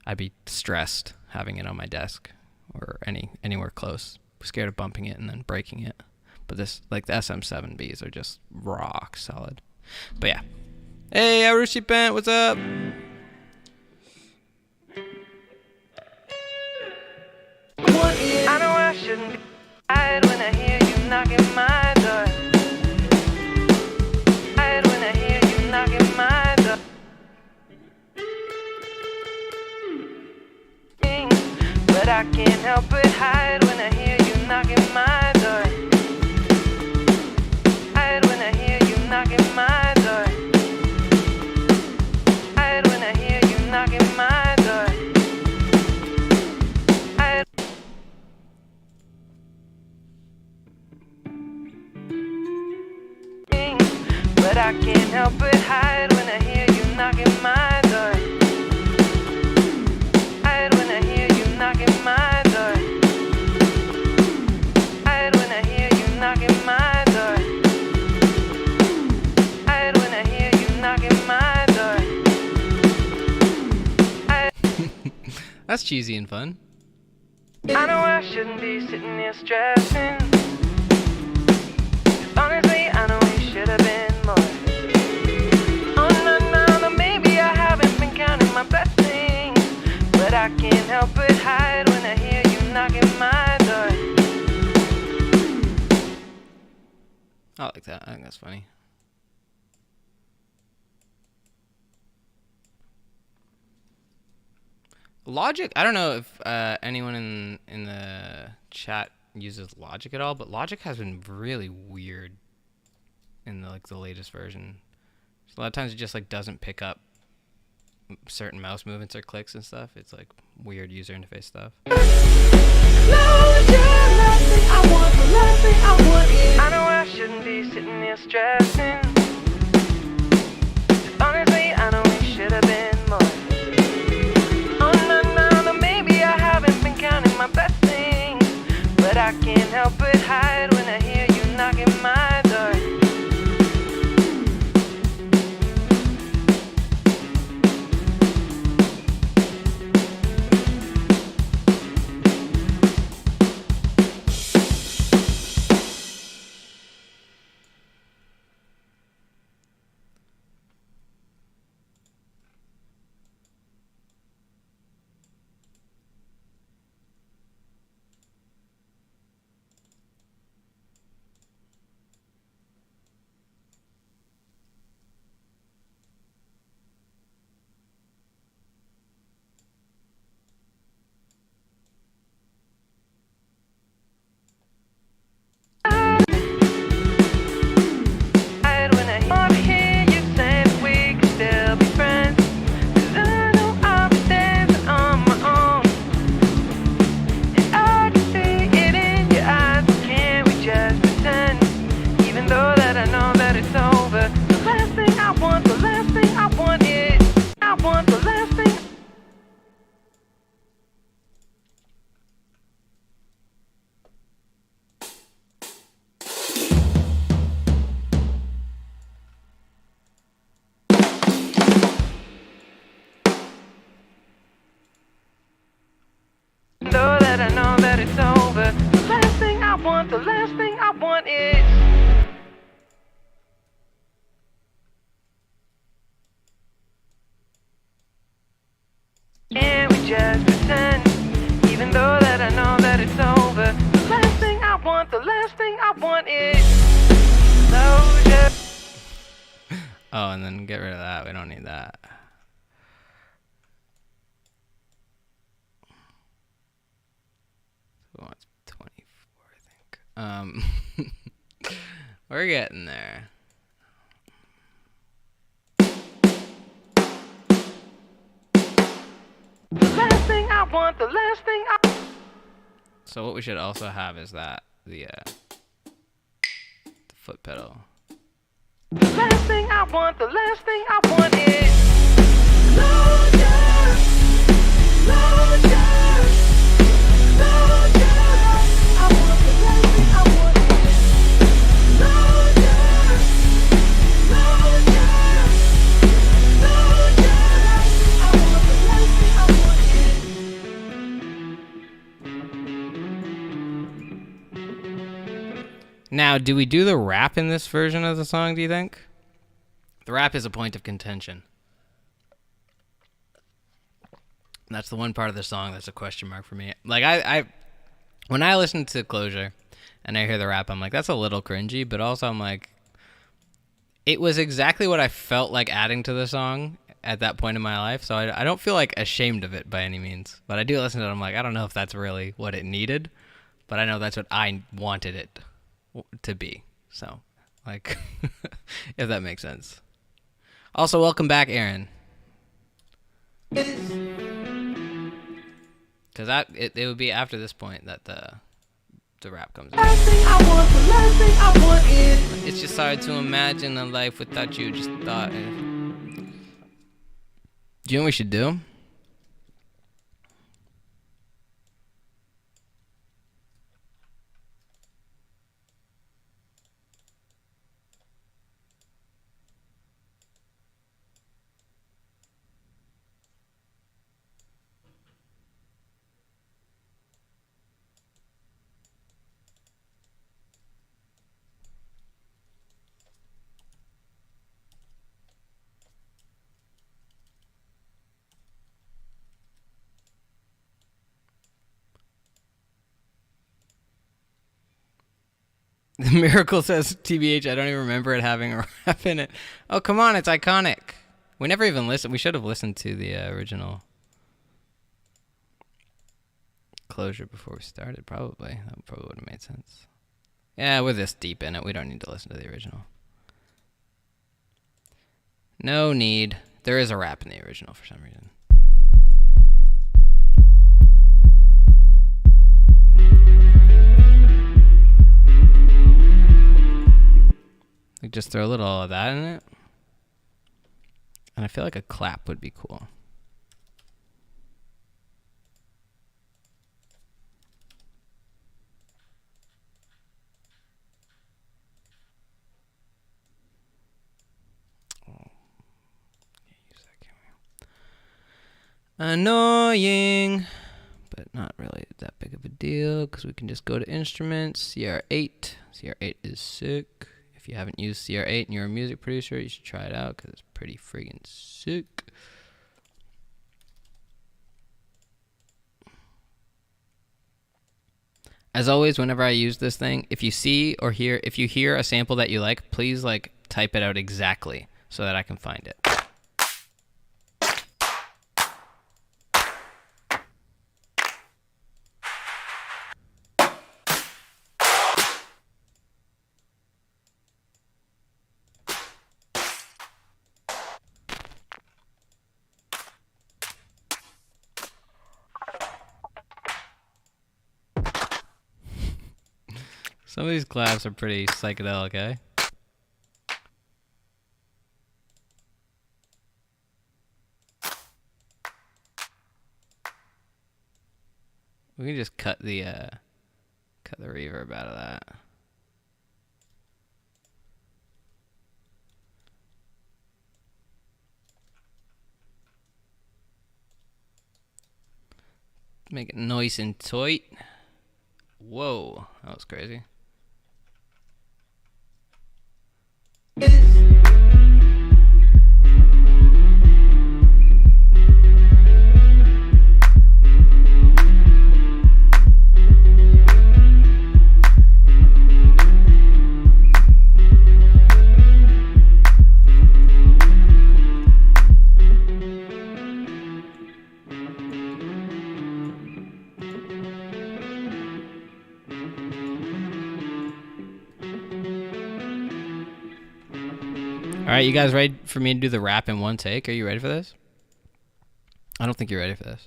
I'd be stressed having it on my desk or anywhere close. Scared of bumping it and then breaking it. But this, like the SM7Bs are just rock solid. But yeah. Hey, Arushi Bent, what's up? I know I shouldn't be hide when I hear you knocking my door. Hide when I hear you knocking my door. But I can't help but hide when I hear you knocking my door. Hide when I hear you knocking my door. Hide when I hear you knocking my door. Hide. But I can't help but hide when I hear you knocking my door. Hide when I hear you knocking my door. Hide when I hear you knocking my door. Hide when I hear you knocking my door. That's cheesy and fun. I know I shouldn't be sitting here stressing. 'Cause honestly, I know we should have been more. Oh no, no, no, maybe I haven't been counting my blessings, but I can't help but hide when I hear you knocking my door. I like that. I think that's funny. Logic, I don't know if anyone in the chat uses Logic at all, but Logic has been really weird in the latest version. So a lot of times it just like doesn't pick up certain mouse movements or clicks and stuff. It's like weird user interface stuff. I know I shouldn't be sitting here stressing. 'Cause honestly, I know we should have been more. Oh no, no, no, maybe I haven't been counting my blessings, but I can't help but hide when I hear you knocking my door. want, the last thing I want is. And we just pretend, even though that I know that it's over. The last thing I want, the last thing I want is closure. Oh, and then get rid of that. We don't need that. Who wants 24, I think. We're getting there. The last thing I want, the last thing I. So what we should also have is that the foot pedal. The last thing I want, the last thing I want is closure, closure, closure. I want the last thing I want is closure, closure, closure. I want the last thing I want Now, do we do the rap in this version of the song, do you think? The rap is a point of contention. That's the one part of the song that's a question mark for me. Like, I when I listen to Closure and I hear the rap, I'm like, that's a little cringy, but also I'm like, it was exactly what I felt like adding to the song at that point in my life, so I don't feel like ashamed of it by any means. But I do listen to it, I'm like, I don't know if that's really what it needed, but I know that's what I wanted it to be. So, like, if that makes sense. Also, welcome back, Aaron. Because it would be after this point that the rap comes in. last thing I want, the last thing I want is. It's just hard to imagine a life without you. Just thought. Do you know what we should do? The Miracle says, TBH, I don't even remember it having a rap in it. Oh, come on, it's iconic. We never even listened. We should have listened to the original Closure before we started, probably. That probably would have made sense. Yeah, we're this deep in it. We don't need to listen to the original. No need. There is a rap in the original for some reason. Like, just throw a little of that in it. And I feel like a clap would be cool. Oh. Can't use that, can we? Annoying, but not really that big of a deal because we can just go to instruments. CR8. CR8 is sick. If you haven't used CR8 and you're a music producer, you should try it out because it's pretty friggin' sick. As always, whenever I use this thing, if you hear a sample that you like, please like type it out exactly so that I can find it. Some of these claps are pretty psychedelic, eh? We can just cut the reverb out of that. Make it nice and tight. Whoa, that was crazy. All right, you guys ready for me to do the rap in one take? Are you ready for this? I don't think you're ready for this.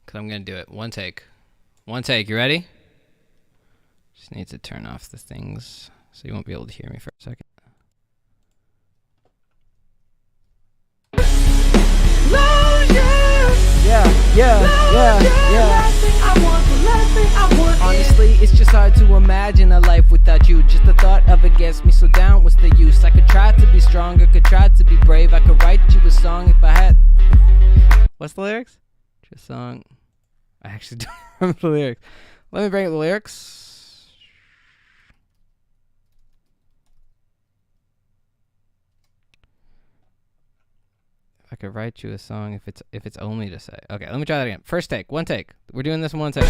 Because I'm going to do it. One take. One take. You ready? Just need to turn off the things so you won't be able to hear me for a second. Honestly, it's just hard to imagine a life without you. Just the thought of it gets me so down. What's the use? I could try to be stronger, could try to be brave. I could write you a song if I had. What's the lyrics? Just song. I actually don't remember the lyrics. Let me bring up the lyrics. I could write you a song if it's only to say. Okay, let me try that again. First take, one take. We're doing this in one take.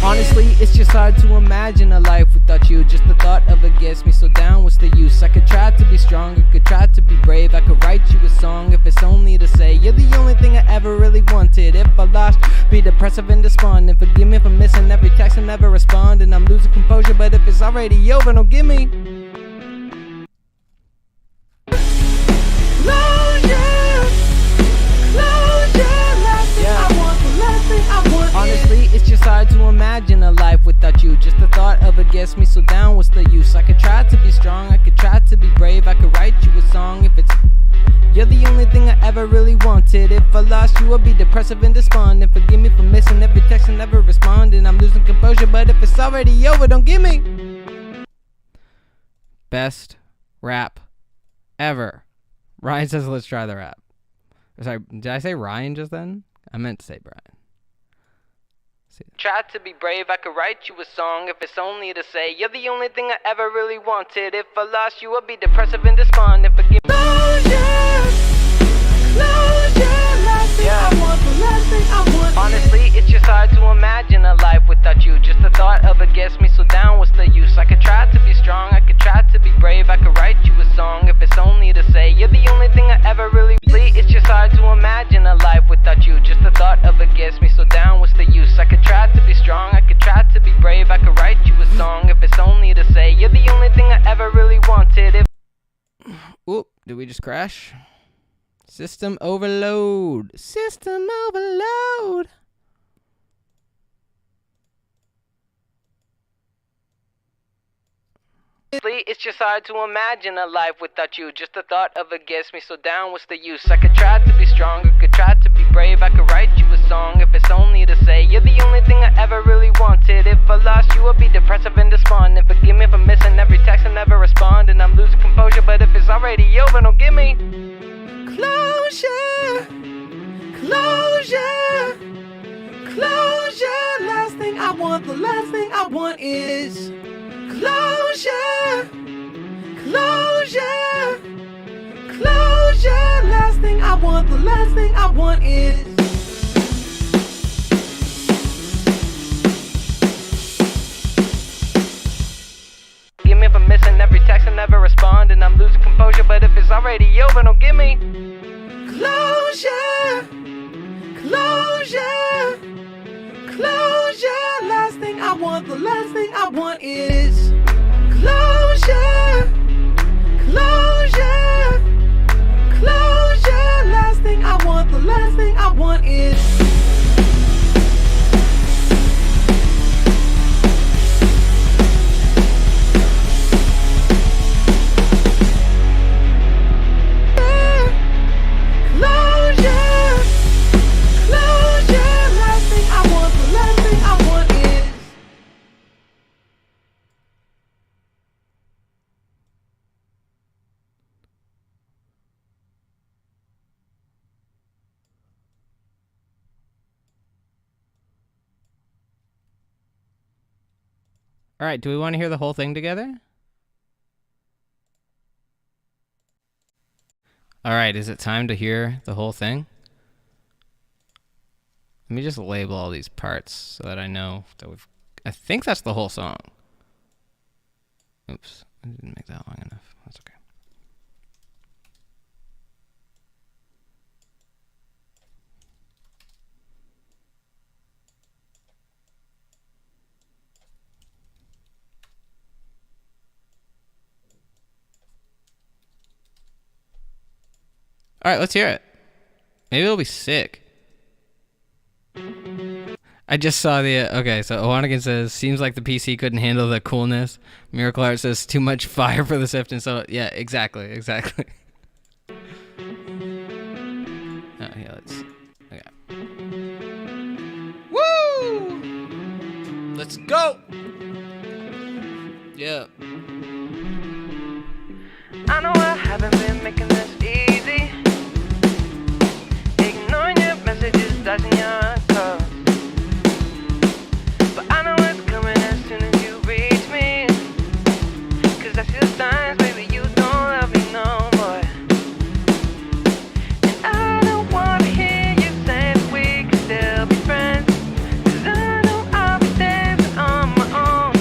Honestly, it's just hard to imagine a life without you. Just the thought of it gets me so down. What's the use? I could try to be stronger, could try to be brave. I could write you a song if it's only to say you're the only thing I ever really wanted. If I lost, be depressive and despondent. Forgive me for missing every text and never responding. I'm losing composure, but if it's already over, don't give me Honestly, it's just hard to imagine a life without you. Just the thought of it gets me so down. What's the use? I could try to be strong, I could try to be brave. I could write you a song if it's you're the only thing I ever really wanted. If I lost you, I'd be depressive and despondent. Forgive me for missing every text and never responding. I'm losing composure, but if it's already over, don't give me Best rap ever. Ryan says, let's try the rap. Sorry, did I say Ryan just then? I meant to say Brian. Try to be brave, I could write you a song if it's only to say you're the only thing I ever really wanted. If I lost you, I'd be depressive and despondent. Forgive me. Honestly, it's just hard to imagine a life without you. Just the thought of it gets me so down. What's the use? I could try to be strong, I could try to be brave. I could write you a song if it's only to say you're the only thing I ever really. It's just hard to imagine a life without you. Just the thought of it gets me so down. What's the use? I could try to be strong, I could try to be brave. I could write you a song if it's only to say you're the only thing I ever really wanted. Oop, did we just crash? System overload. System overload. It's just hard to imagine a life without you. Just the thought of it gets me so down. What's the use? I could try to be stronger, could try to be brave. I could write you a song if it's only to say you're the only thing I ever really wanted. If I lost you, I'd be depressive and despondent. Forgive me for missing every text and never responding. I'm losing composure, but if it's already over, don't give me closure, closure, closure. Last thing I want, the last thing I want is closure, closure, closure. Last thing I want, the last thing I want is Forgive me for missing every text and never responding. I'm losing composure, but if it's already over, don't give me closure, closure, closure. Last thing I want, the last thing I want is closure, closure, closure. Last thing I want, the last thing I want is All right, do we want to hear the whole thing together? All right, is it time to hear the whole thing? Let me just label all these parts so that I know that I think that's the whole song. Oops, I didn't make that long enough. That's okay. All right, let's hear it. Maybe it'll be sick. I just saw the okay. So Owanagan says, "Seems like the PC couldn't handle the coolness." Miracle Art says, "Too much fire for the Sift," and so yeah, exactly. Oh, yeah, let's. Okay. Woo! Let's go. Yeah. I know I haven't been making this easy. Ignoring your messages, dodging your calls. But I know it's coming as soon as you reach me. 'Cause I see the signs, baby, you don't love me no more. And I don't wanna hear you say that we can still be friends. 'Cause I know I'll be dancing on my own.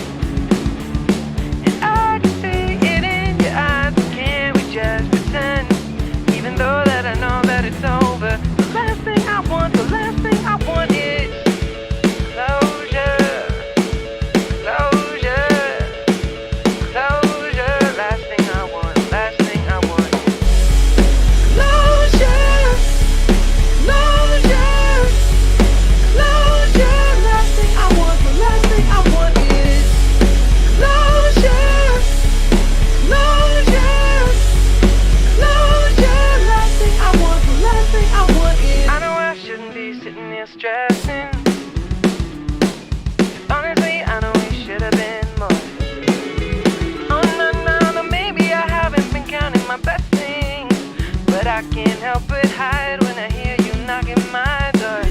And I can see it in your eyes, but can't we just pretend? Even though that I know that it's over. The last thing I want is closure. Last thing I want is closure. Last thing I want is closure. I know I shouldn't be sitting here stressing. Honestly, I know we should have been more. Oh no, maybe I haven't been counting my blessings, but I can't help but hide when I hear you knocking my door.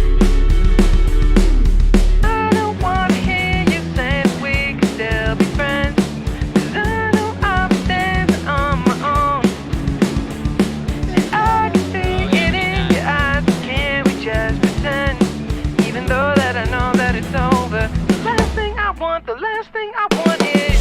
I don't wanna hear you say that we can still be friends. 'Cause I know I'll be dancing on my own. And I can see it in your eyes, but can't we just pretend? Even though that I know that it's over. The last thing I want is closure. Last thing I want is closure.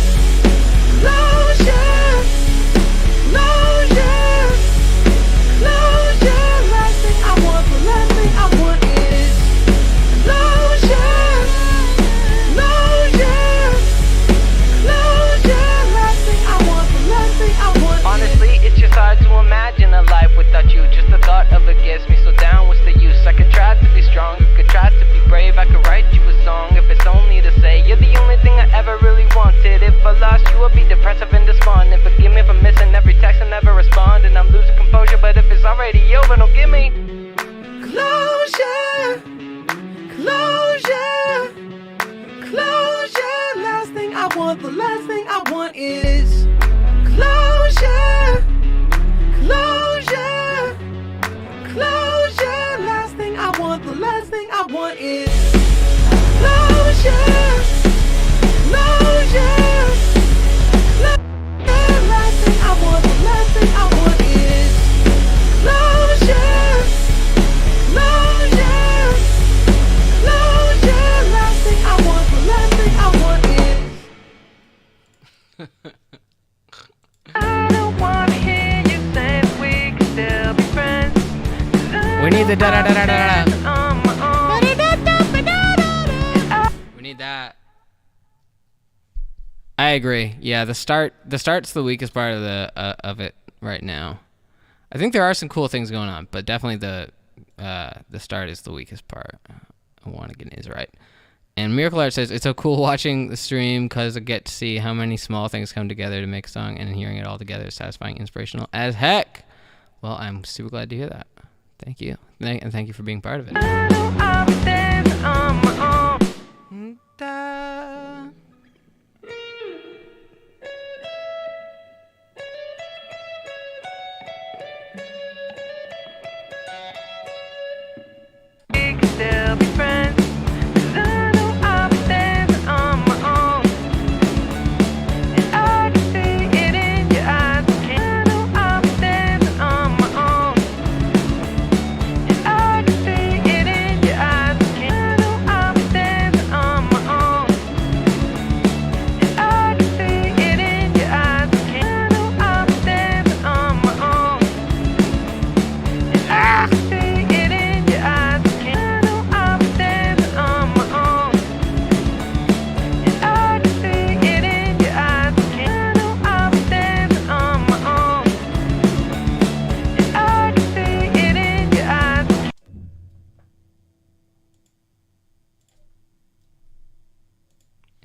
Last thing I want. Honestly, it's just hard to imagine a life without you. Just the thought of it gets me so down. What's the use? I could try to be strong, I could try to be brave. I could write you a song if it's only to say you're the only thing I ever really wanted. If I lost you, I'd be depressive and despondent. Forgive me for missing every text and never responding. I'm losing composure, but if it's already over, don't give me closure. Last thing I want is closure. Last thing I want is closure. Last thing I want is closure. Last thing I want is I don't wanna hear you say that we can still be friends. We need the da-da-da-da-da-da. On my own. We need that. I agree. Yeah, the start's the weakest part of it right now. I think there are some cool things going on, but definitely the start is the weakest part. Owanagan is right. And Miracle Art says, it's so cool watching the stream because I get to see how many small things come together to make a song, and hearing it all together is satisfying, inspirational as heck. Well, I'm super glad to hear that. Thank you. And thank you for being part of it. I know I'll be dancing on my own. We can still be friends. 'Cause I know I'll be dancing on my own.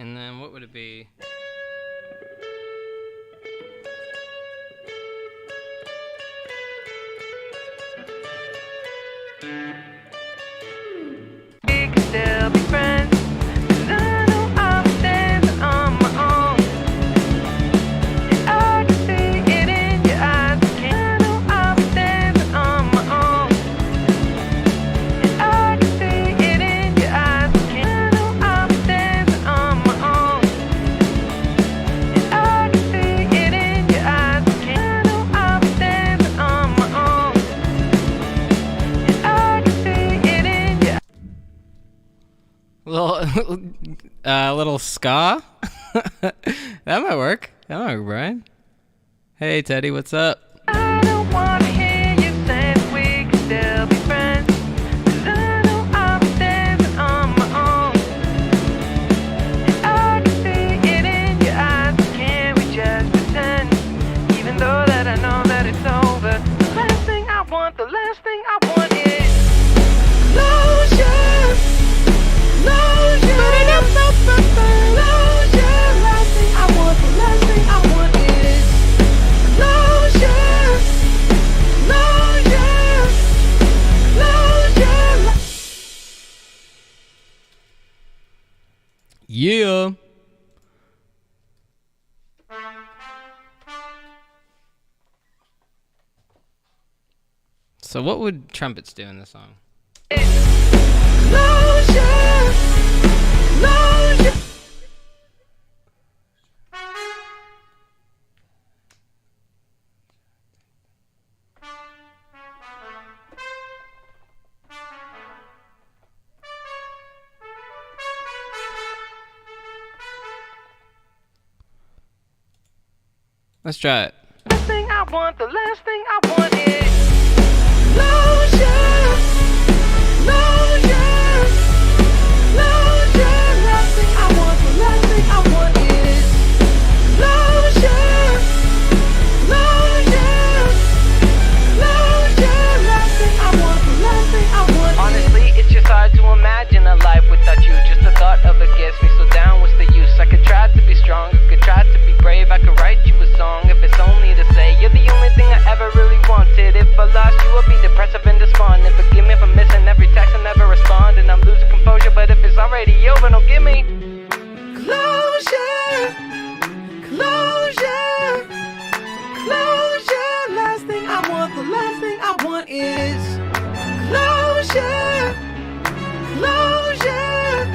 And then what would it be? We can still be friends. 'Cause I know I'm standing on my own. And I can see it in your eyes. I know I'm standing on my own. And I can see it in your eyes. I know I'm standing on my own. And I can see it in your eyes. I know I'm standing on my own. And I can see it in your Little ska. That might work. That might work, Brian. Hey, Teddy, what's up? I don't wanna hear you say that we can still be friends. 'Cause I know I'm standing on my own. And I can see it in your eyes. Can't we just pretend? Even though that I know that it's over. The last thing I want is closure. Closure. Closure. Last thing I want, the last thing I want is closure. Closure. Closure. Yeah. So what would trumpets do in this song? Closure. Closure. Let's try it. Last thing I want, the last thing I want is closure. Closure. Closure. Last thing I want, the last thing I want is closure. Closure. Closure. Last thing I want, the last thing I want. Honestly, it's just hard to imagine a life without you. Just the thought of it gets me so down. What's the use? I could try to be strong, I could try to be brave. I could write you a song if it's only to say you're the only thing I ever really wanted. If I lost you, I'd be depressive and despondent. Forgive me for missing every text and never responding. I'm losing composure, but if it's already over, don't give me closure. Closure. Closure. Last thing I want, the last thing I want is closure. Closure.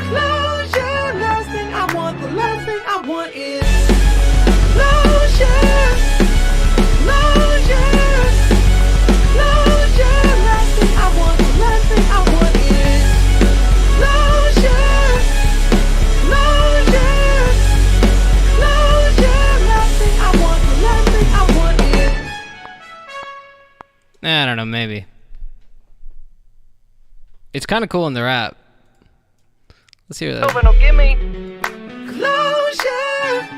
Closure. Last thing I want, the last thing I want is closure. Closure. Closure. Last thing I want, the last thing I want is closure. Closure. Closure. Last thing I want, the last thing I want is I don't know, maybe. It's kind of cool in the rap. Let's hear that. over, don't give me. closure.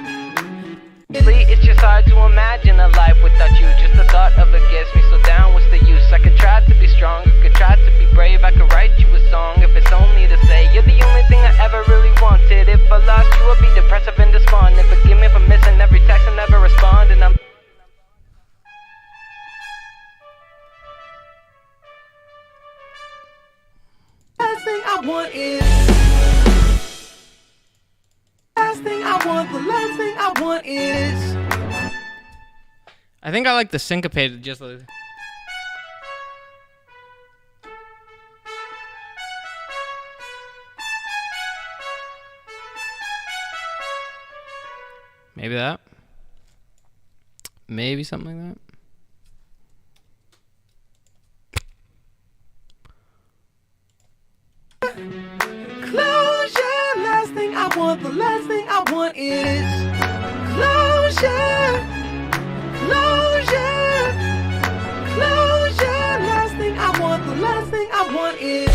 It's just hard to imagine a life without you. Just the thought of it gets me so down. What's the use? I could try to be strong, I could try to be brave. I could write you a song if it's only to say you're the only thing I ever really wanted. If I lost you, I'd be depressive and despondent. Forgive me for missing every text and never responding. I'm Last thing I want is. Last thing I want, the last thing I want is. I think I like the syncopated just like. Maybe that. Maybe something like that. Closure. Last thing I want, the last thing I want is closure. Closure. Closure. Last thing I want, the last thing I want is.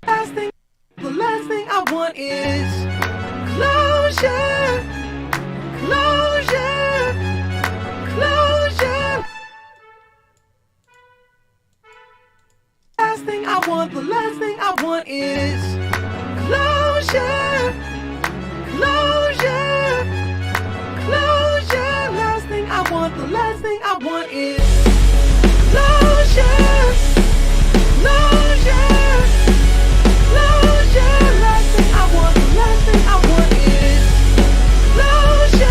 Last thing, the last I want is closure. Closure. Closure. Last thing I want, the last thing I want is closure. Closure. Closure. Last thing I want, the last thing I want is closure. Closure. Closure. Last thing I want, the last thing I want is closure.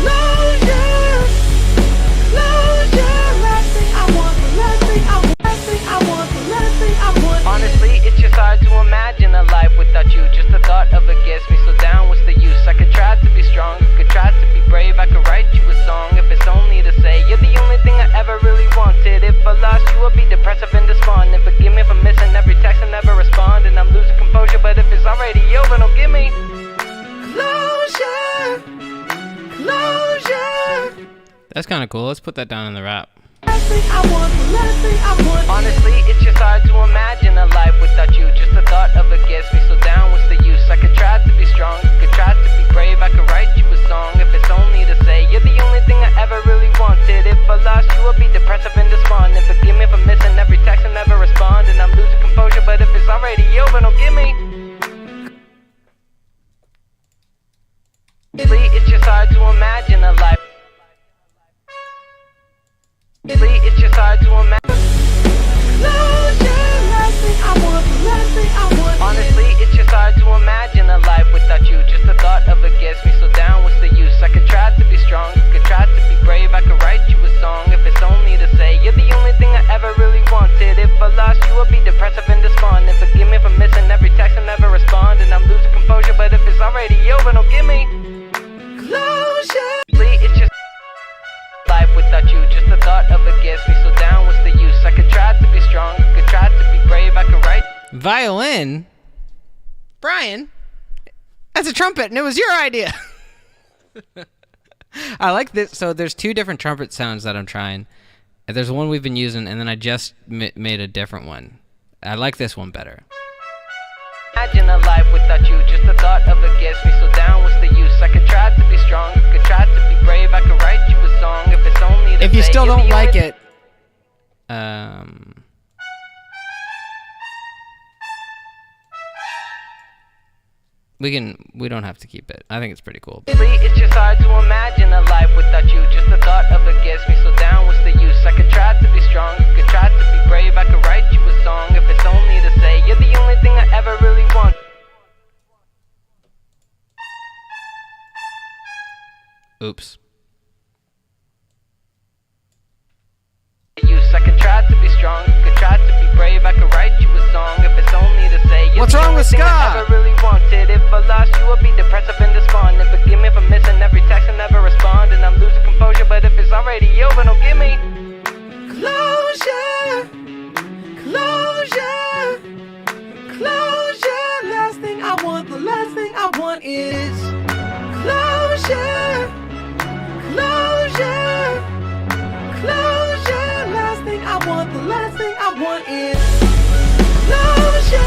Closure. Closure. Last thing I want, the last thing I want. Last thing I want, the last thing I want. Honestly, it's just hard to imagine a life without you. Just the thought of it gets me so down. What's the use? I could try to be strong, I could try to be brave. I could write you a song if it's only to say you're the only thing I ever really wanted. If I lost you, I'd be depressive and despondent. Forgive me for missing every text and never responding. I'm losing composure, but if it's already over, don't give me closure. Closure. That's kind of cool. Let's put that down in the rap. Last thing I want, the last thing I want. Honestly, it's just hard to imagine a life without you. Just the thought of it gets me so down. What's the use? I could try to be strong, I could try to be brave. I could write you a song if it's only to say you're the only thing I ever really wanted. If I lost you, I'd be depressive and despondent. Forgive me for missing every text and never responding. I'm losing composure, but if it's already over, don't give me. Honestly, it's just hard to imagine a life. Honestly, it's just hard to imagine. Closure. Last thing I want, the last thing I want. Honestly, it's just hard to imagine a life without you. Just the thought of it gets me so down. What's the use? I could try to be strong, I could try to be brave. I could write you a song if it's only to say you're the only thing I ever really wanted. If I lost you, I'd be depressive and despondent. Forgive me for missing every text and never responding. I'm losing composure, but if it's already over, don't give me Closure. It's just life without you. Just the thought of it gets me so down. What's the use? I could try to be strong, I could try to be brave. I could write. Violin? Brian? That's a trumpet, and it was your idea. I like this. So there's two different trumpet sounds that I'm trying. There's one we've been using, and then I just made a different one. I like this one better. Imagine a life without you. Just the thought of it gets me so down. What's the use? I could try to be strong, I could try to be brave. I could write you a song if it's only to If you say still you're don't the like only- it, we don't have to keep it. I think it's pretty cool. It's just hard to imagine a life without you. Just the thought of it gets me so down. What's the use? I could try to be strong, I could try to be brave. I could write you a song if it's only to say you're the only thing I ever really want. Oops. Use. I could try to be strong, I could try to be brave. I could write you a song if it's only to say you're What's the wrong only with thing ska? I ever really wanted. If I lost you, I'd be depressive and despondent. Forgive me for missing every text and never responding. I'm losing composure, but if it's already over, don't give me Closure. Closure. Closure. Last thing I want, the last thing I want is closure. Closure. Closure. Last thing I want, the last thing I want is closure.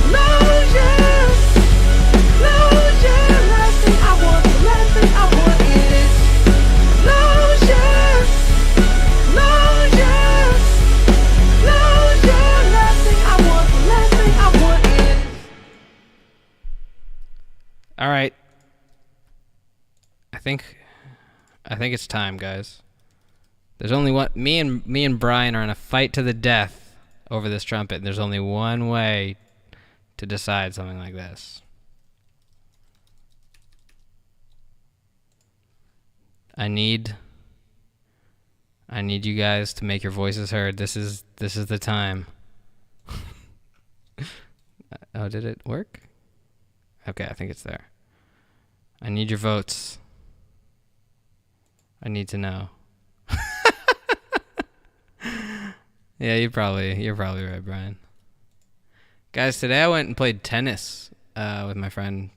Closure. Closure. Last thing I want, the last thing I want is closure. Closure. Closure. Last thing I want, the last thing I want is. All right. I think it's time, guys. There's only one. Me and Brian are in a fight to the death over this trumpet. And there's only one way to decide something like this. I need you guys to make your voices heard. This is the time. Oh, did it work? Okay, I think it's there. I need your votes. I need to know. Yeah, you're probably right, Brian. Guys, today I went and played tennis with my friend,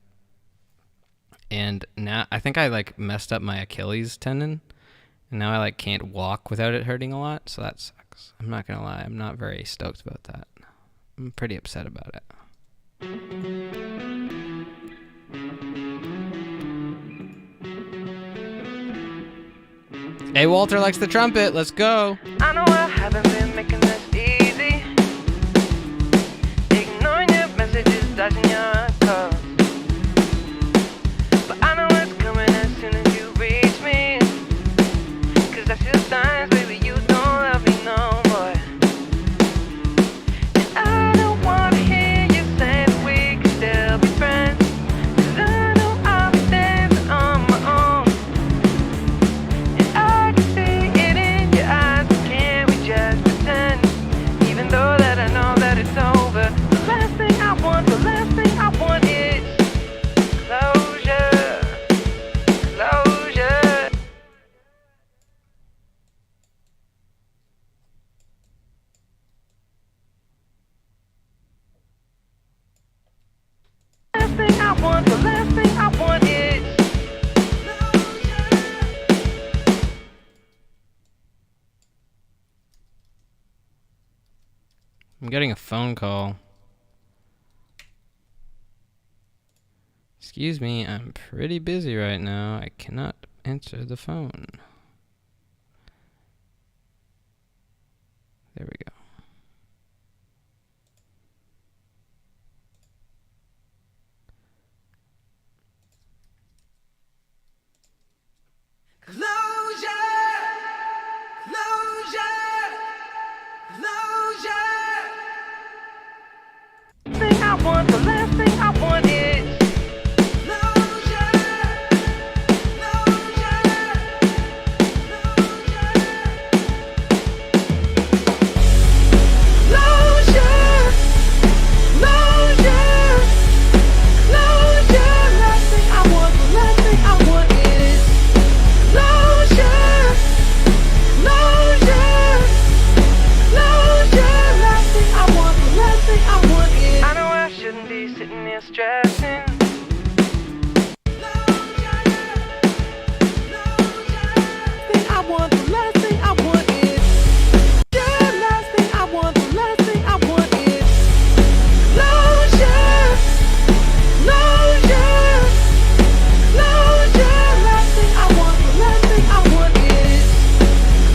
and now I think I like messed up my Achilles tendon, and now I like can't walk without it hurting a lot. So that sucks. I'm not gonna lie, I'm not very stoked about that. I'm pretty upset about it. Hey, Walter likes the trumpet. Let's go. I know I haven't been making this easy. Ignoring your messages, dodging your calls. But I know it's coming as soon as you reach me. 'Cause I feel signs, baby, you don't love me no more. And I don't wanna hear you say that we can still be friends. 'Cause I know I'll be dancing on my own. And I can see it in your eyes, but can't we just pretend? Even though that I know that it's over. The last thing I want is closure. Closure. The last thing I want is I'm getting a phone call. Excuse me, I'm pretty busy right now. I cannot answer the phone. There we go. the last thing I want is stressing. Thing I want, the last thing I want is last thing I want, the last thing I want is closure. Last thing I want, the last thing I want is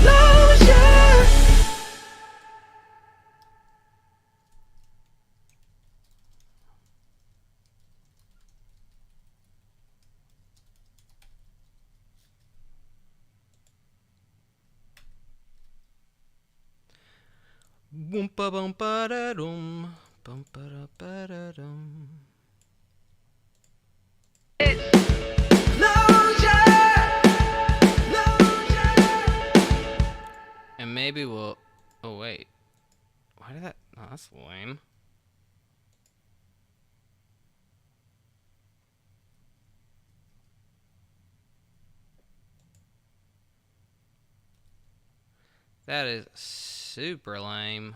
closure. Boompa bumpa da dum, bumpa da ba da dum. And maybe we'll. Oh wait, why did that? Oh, that's lame. That is super lame.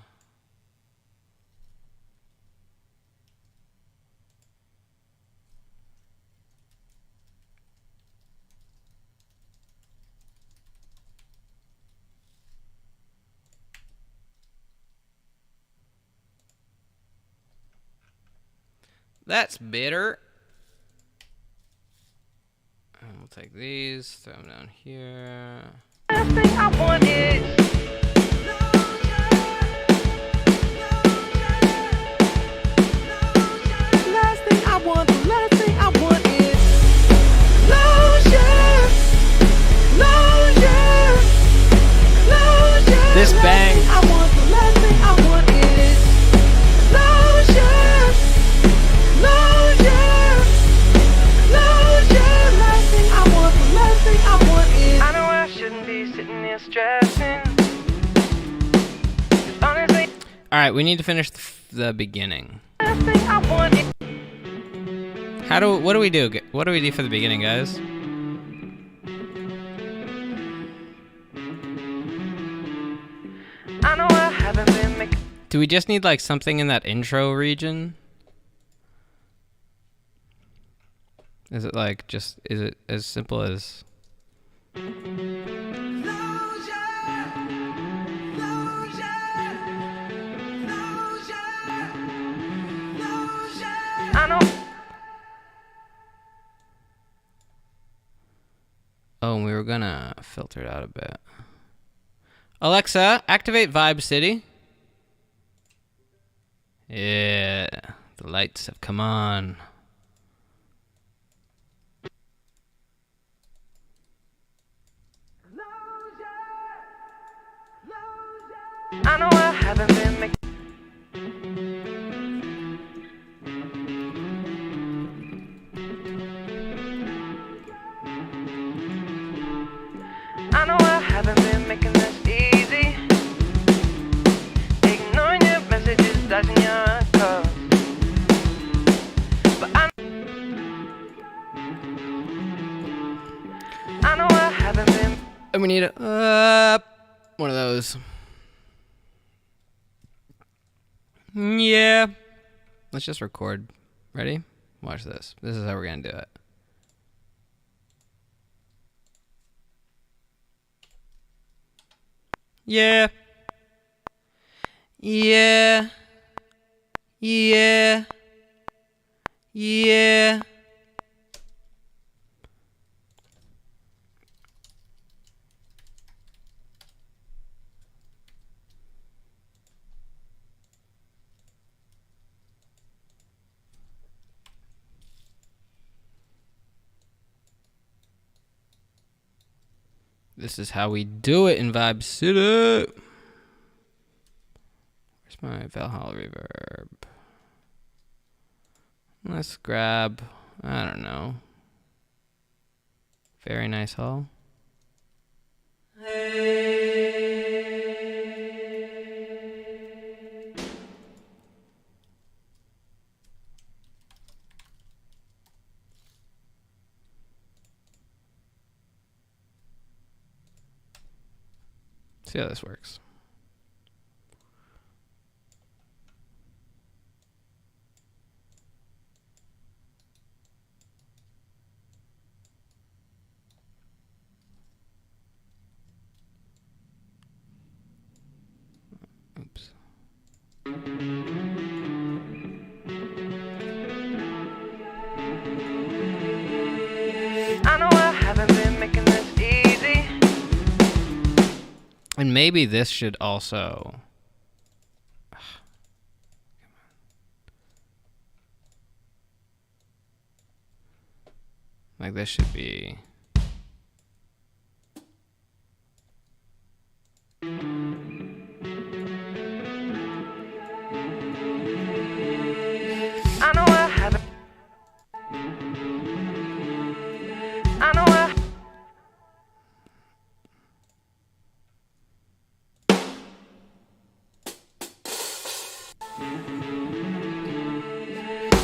That's bitter. And we'll take these, throw them down here. Last thing I want is last thing I want, the last thing I want is closure. This bang. I want, the last thing I want is closure. Last thing I want, the last thing I want is I know I shouldn't be sitting here stressing. Honestly, All right, we need to finish the beginning. last thing I want is What do we do? What do we do for the beginning, guys? I know I haven't been making Do we just need like something in that intro region? Is it like just, is it as simple as... I know Oh Oh, and we were gonna filter it out a bit. Alexa, activate Vibe City. Yeah, the lights have come on. I know I haven't been making. I know I haven't been making this easy. Ignoring your messages, dodging your calls. But I know I haven't been. And we need one of those. Yeah. Let's just record. Ready? Watch this. This is how we're gonna do it. Yeah. Yeah. Yeah. Yeah. This is how we do it in Vibe City. Where's my Valhalla reverb? Let's grab, I don't know. Very nice hall. See how this works. Oops. I know I haven't been making this easy. And maybe this should also. Like this should be. I know I haven't. I know I.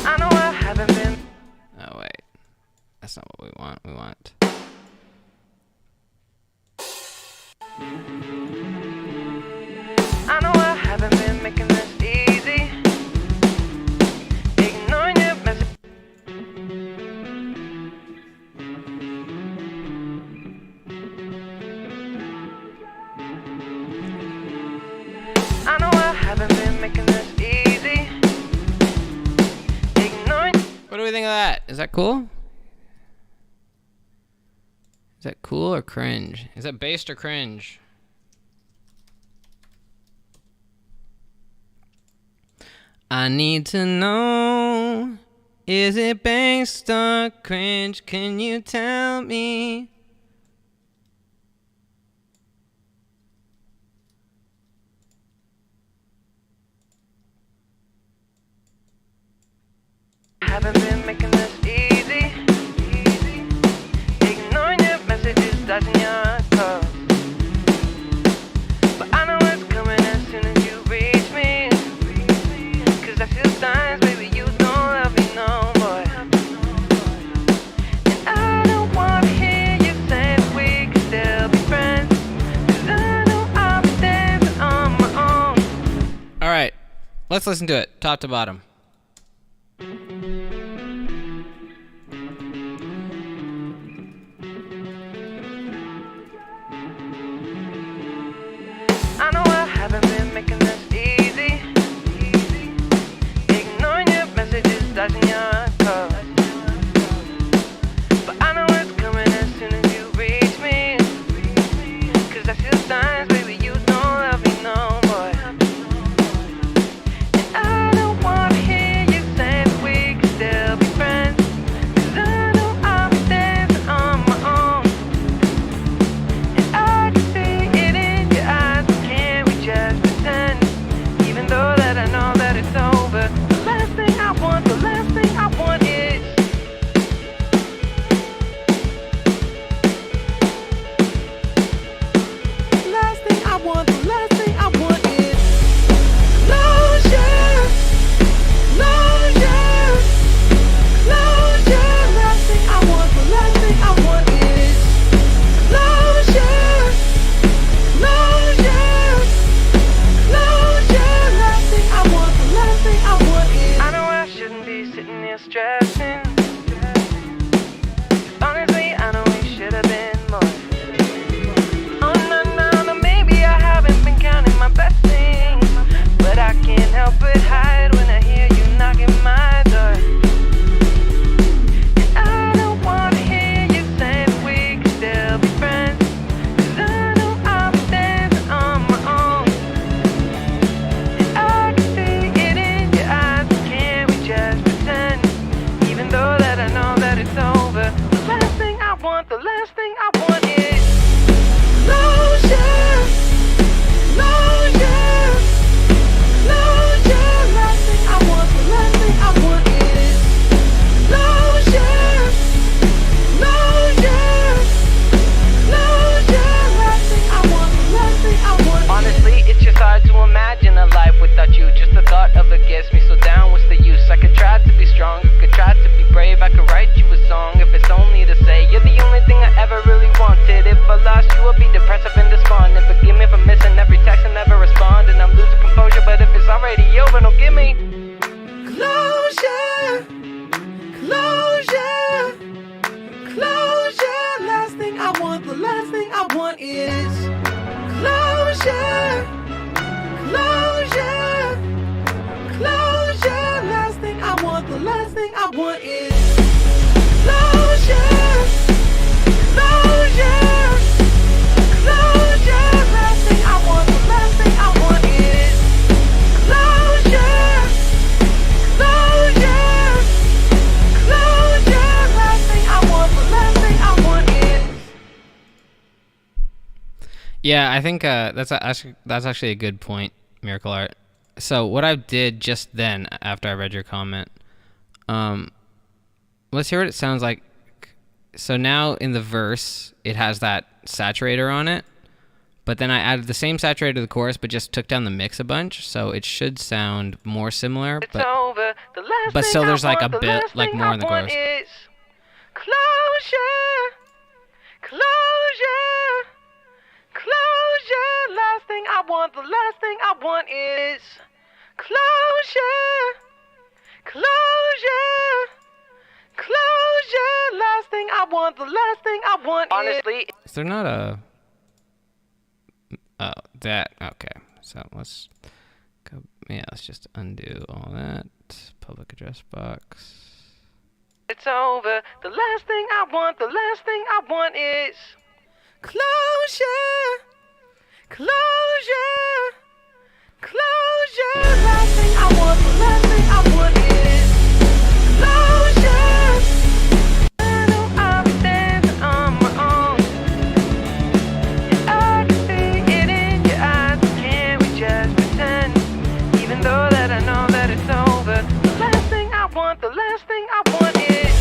I know I haven't been. Oh wait, that's not what we want. We want. I know I haven't been making this easy. Ignoring your message. I know I haven't been making this easy. Ignoring. What do we think of that? Is that cool? Is that cool or cringe? Is that based or cringe? I need to know, is it based or cringe? Can you tell me? Haven't been making this easy. Ignoring your messages, dodging your calls. But I know it's coming as soon as you reach me. Cause I feel signs, baby, you don't love me no more. And I don't wanna hear you say that we can still be friends. Cause I know I'll be dancing on my own. Alright, let's listen to it, top to bottom. I know I haven't been making this easy. Ignoring your messages, dodging your calls. But I know it's coming as soon as you reach me. stressing. Honestly, I know we should have been more. Oh no, no, no, maybe I haven't been counting my blessings, but I can't help but hide when I hear you knocking my door. And I don't wanna hear you saying we can still be friends, 'cause I know I'm dancing on my own. And I can see it in your eyes, but can't we just pretend? Even though that I know that it's over, the last thing I want is closure, closure, closure. Last thing I want, the last thing I want is closure, closure, closure. Last thing I want, the last thing I want. Honestly, it's just hard to imagine a life without you. Just the thought of it gets me so down. What's the use? I could try to be strong, I could try to be brave. I could write you a song if it's only to say you're the only thing I ever really wanted. If I lost you, I'd be depressive and despondent. Forgive me for missing every text and never responding. I'm losing composure, but if it's already over, don't give me closure, closure, closure. Last thing I want, the last thing I want is closure, closure, closure. Last thing I want, the last thing I want is closure, closure, closure. Last thing I want, the last thing I want is closure, closure, closure. Last thing I want, the last thing I want is. Yeah, I think that's actually a good point, Miracle Art. So what I did just then, after I read your comment, let's hear what it sounds like. So now in the verse, it has that saturator on it, but then I added the same saturator to the chorus, but just took down the mix a bunch, so it should sound more similar. It's over. The last but thing still there's I like want, a the bit last like thing more I in the want chorus. is closure, closure, closure. Last thing I want, the last thing I want is closure, closure, closure. Last thing I want, the last thing I want honestly. Is there not a... Oh, that... Okay. So let's go... Yeah, let's just undo all that. Public address box. It's over. The last thing I want, the last thing I want is closure, closure, closure. Last thing I want, the last thing I want is closure. I know I'll be dancing on my own. And I can see it in your eyes, but can't we just pretend? Even though that I know that it's over, the last thing I want, the last thing I want is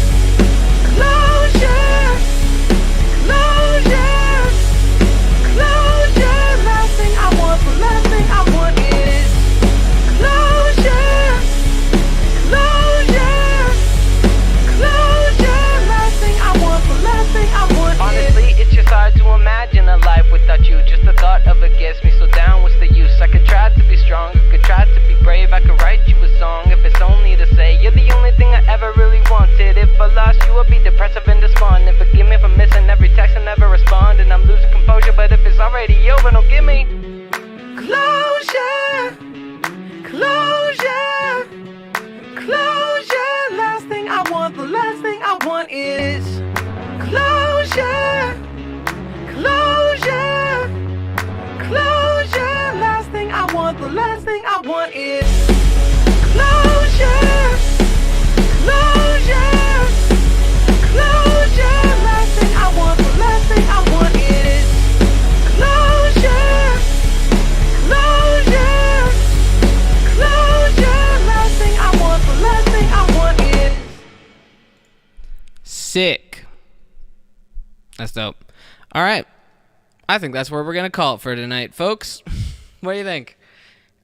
closure, closure, closure. Last thing I want, the last thing I want is closure, closure, closure. Last thing I want, the last thing I want is. Honestly, it's just hard to imagine a life without you. Just the thought of it gets me so down. What's the use? I could try to be strong, I could try to be brave. I could write you a song if it's only to say you're the only thing I ever really wanted. If I lost you, I'd be depressive and despondent. Forgive me for missing every text and never responding. I'm losing composure, but if it's already over, don't give me closure, closure, closure. Last thing I want, the last thing I want is closure, closure, closure. Last thing I want, the last thing I want is closure, closure, closure. Last thing I want, the last thing I want is closure, closure, closure. Last thing I want, the last thing I want is. Sick. That's dope. All right. I think that's where we're going to call it for tonight, folks. What do you think?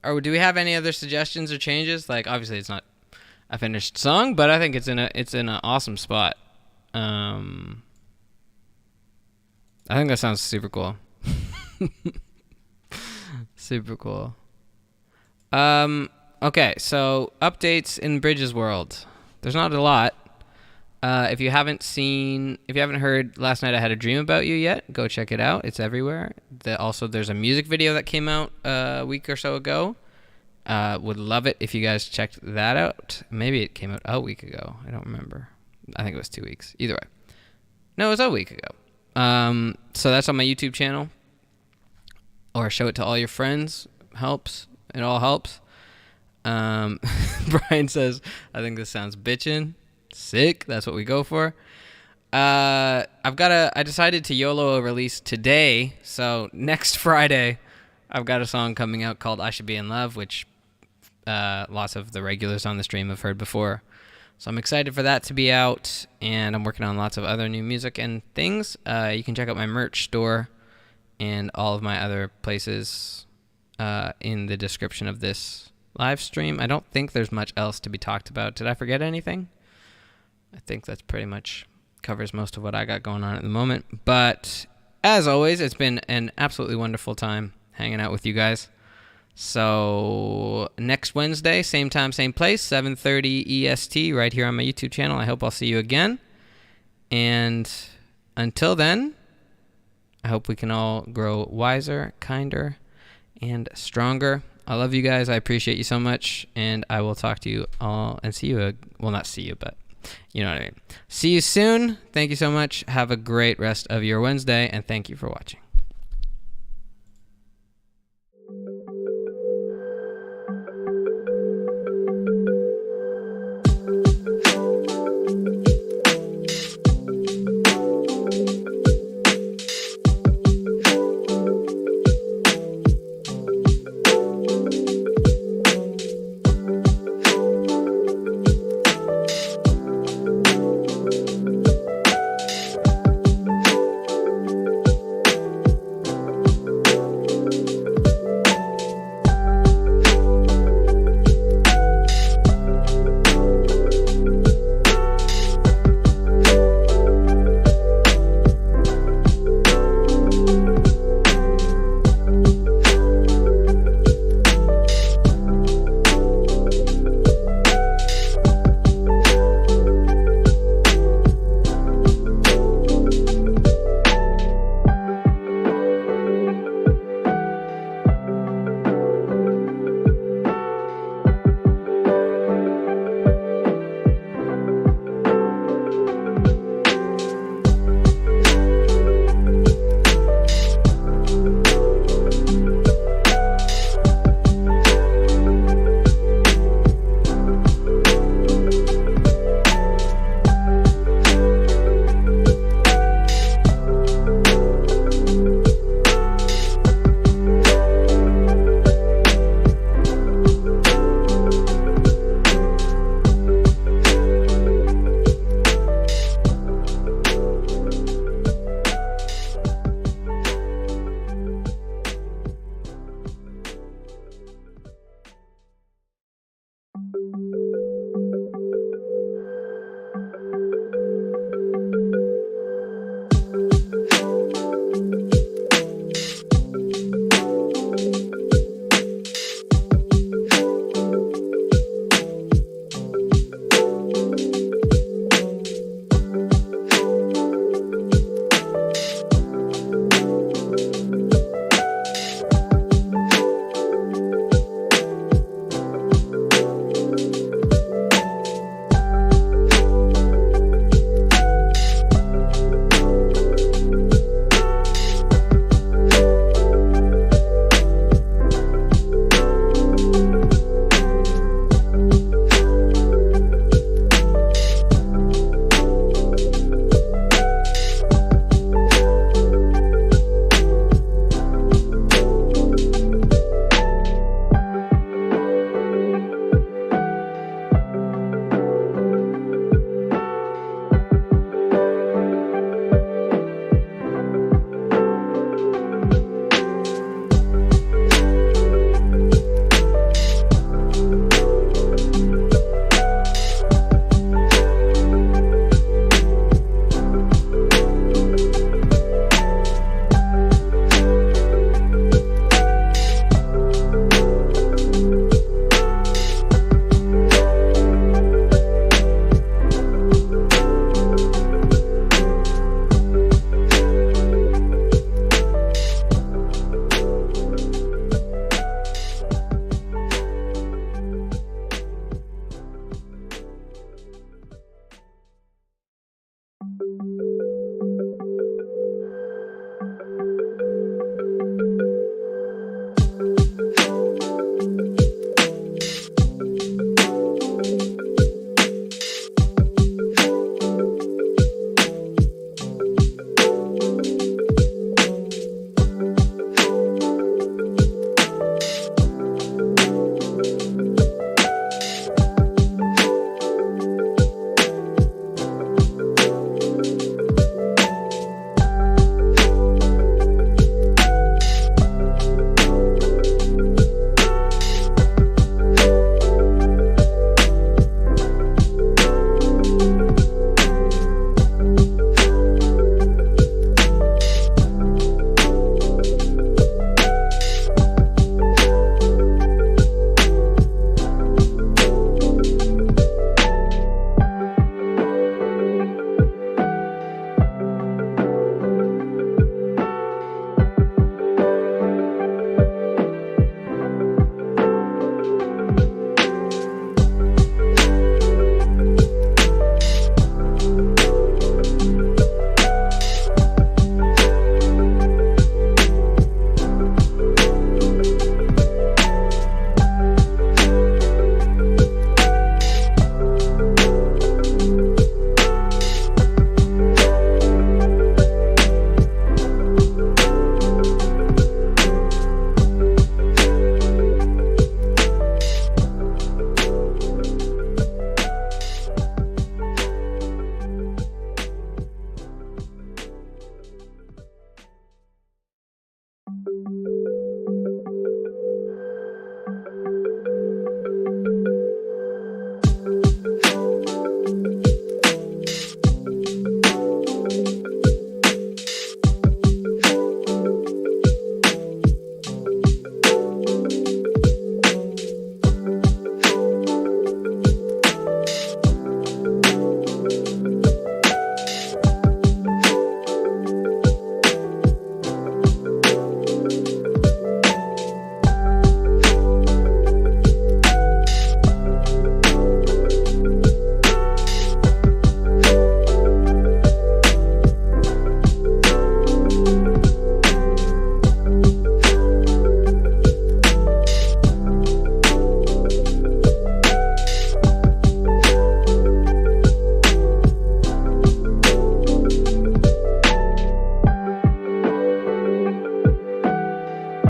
Or do we have any other suggestions or changes? Like, obviously it's not a finished song, but I think it's in an awesome spot. I think that sounds super cool. Super cool. Okay, so updates in Bridges world. There's not a lot. If you haven't heard Last Night I Had a Dream About You yet, go check it out. It's everywhere. Also, there's a music video that came out a week or so ago. Would love it if you guys checked that out. Maybe it came out a week ago. I don't remember. I think it was 2 weeks. Either way. No, it was a week ago. So that's on my YouTube channel. Or show it to all your friends. Helps. It all helps. Brian says, I think this sounds bitchin'. Sick. That's what we go for. I decided to YOLO a release today. So next Friday, I've got a song coming out called I Should Be in Love, which lots of the regulars on the stream have heard before. So I'm excited for that to be out, and I'm working on lots of other new music and things. You can check out my merch store and all of my other places in the description of this live stream. I don't think there's much else to be talked about. Did I forget anything? I think that's pretty much covers most of what I got going on at the moment. But as always, it's been an absolutely wonderful time hanging out with you guys. So next Wednesday, same time, same place, 7:30 EST, right here on my YouTube channel. I hope I'll see you again. And until then, I hope we can all grow wiser, kinder, and stronger. I love you guys. I appreciate you so much. And I will talk to you all and see you. Well, not see you, but you know what I mean. See you soon. Thank you so much. Have a great rest of your Wednesday, and thank you for watching.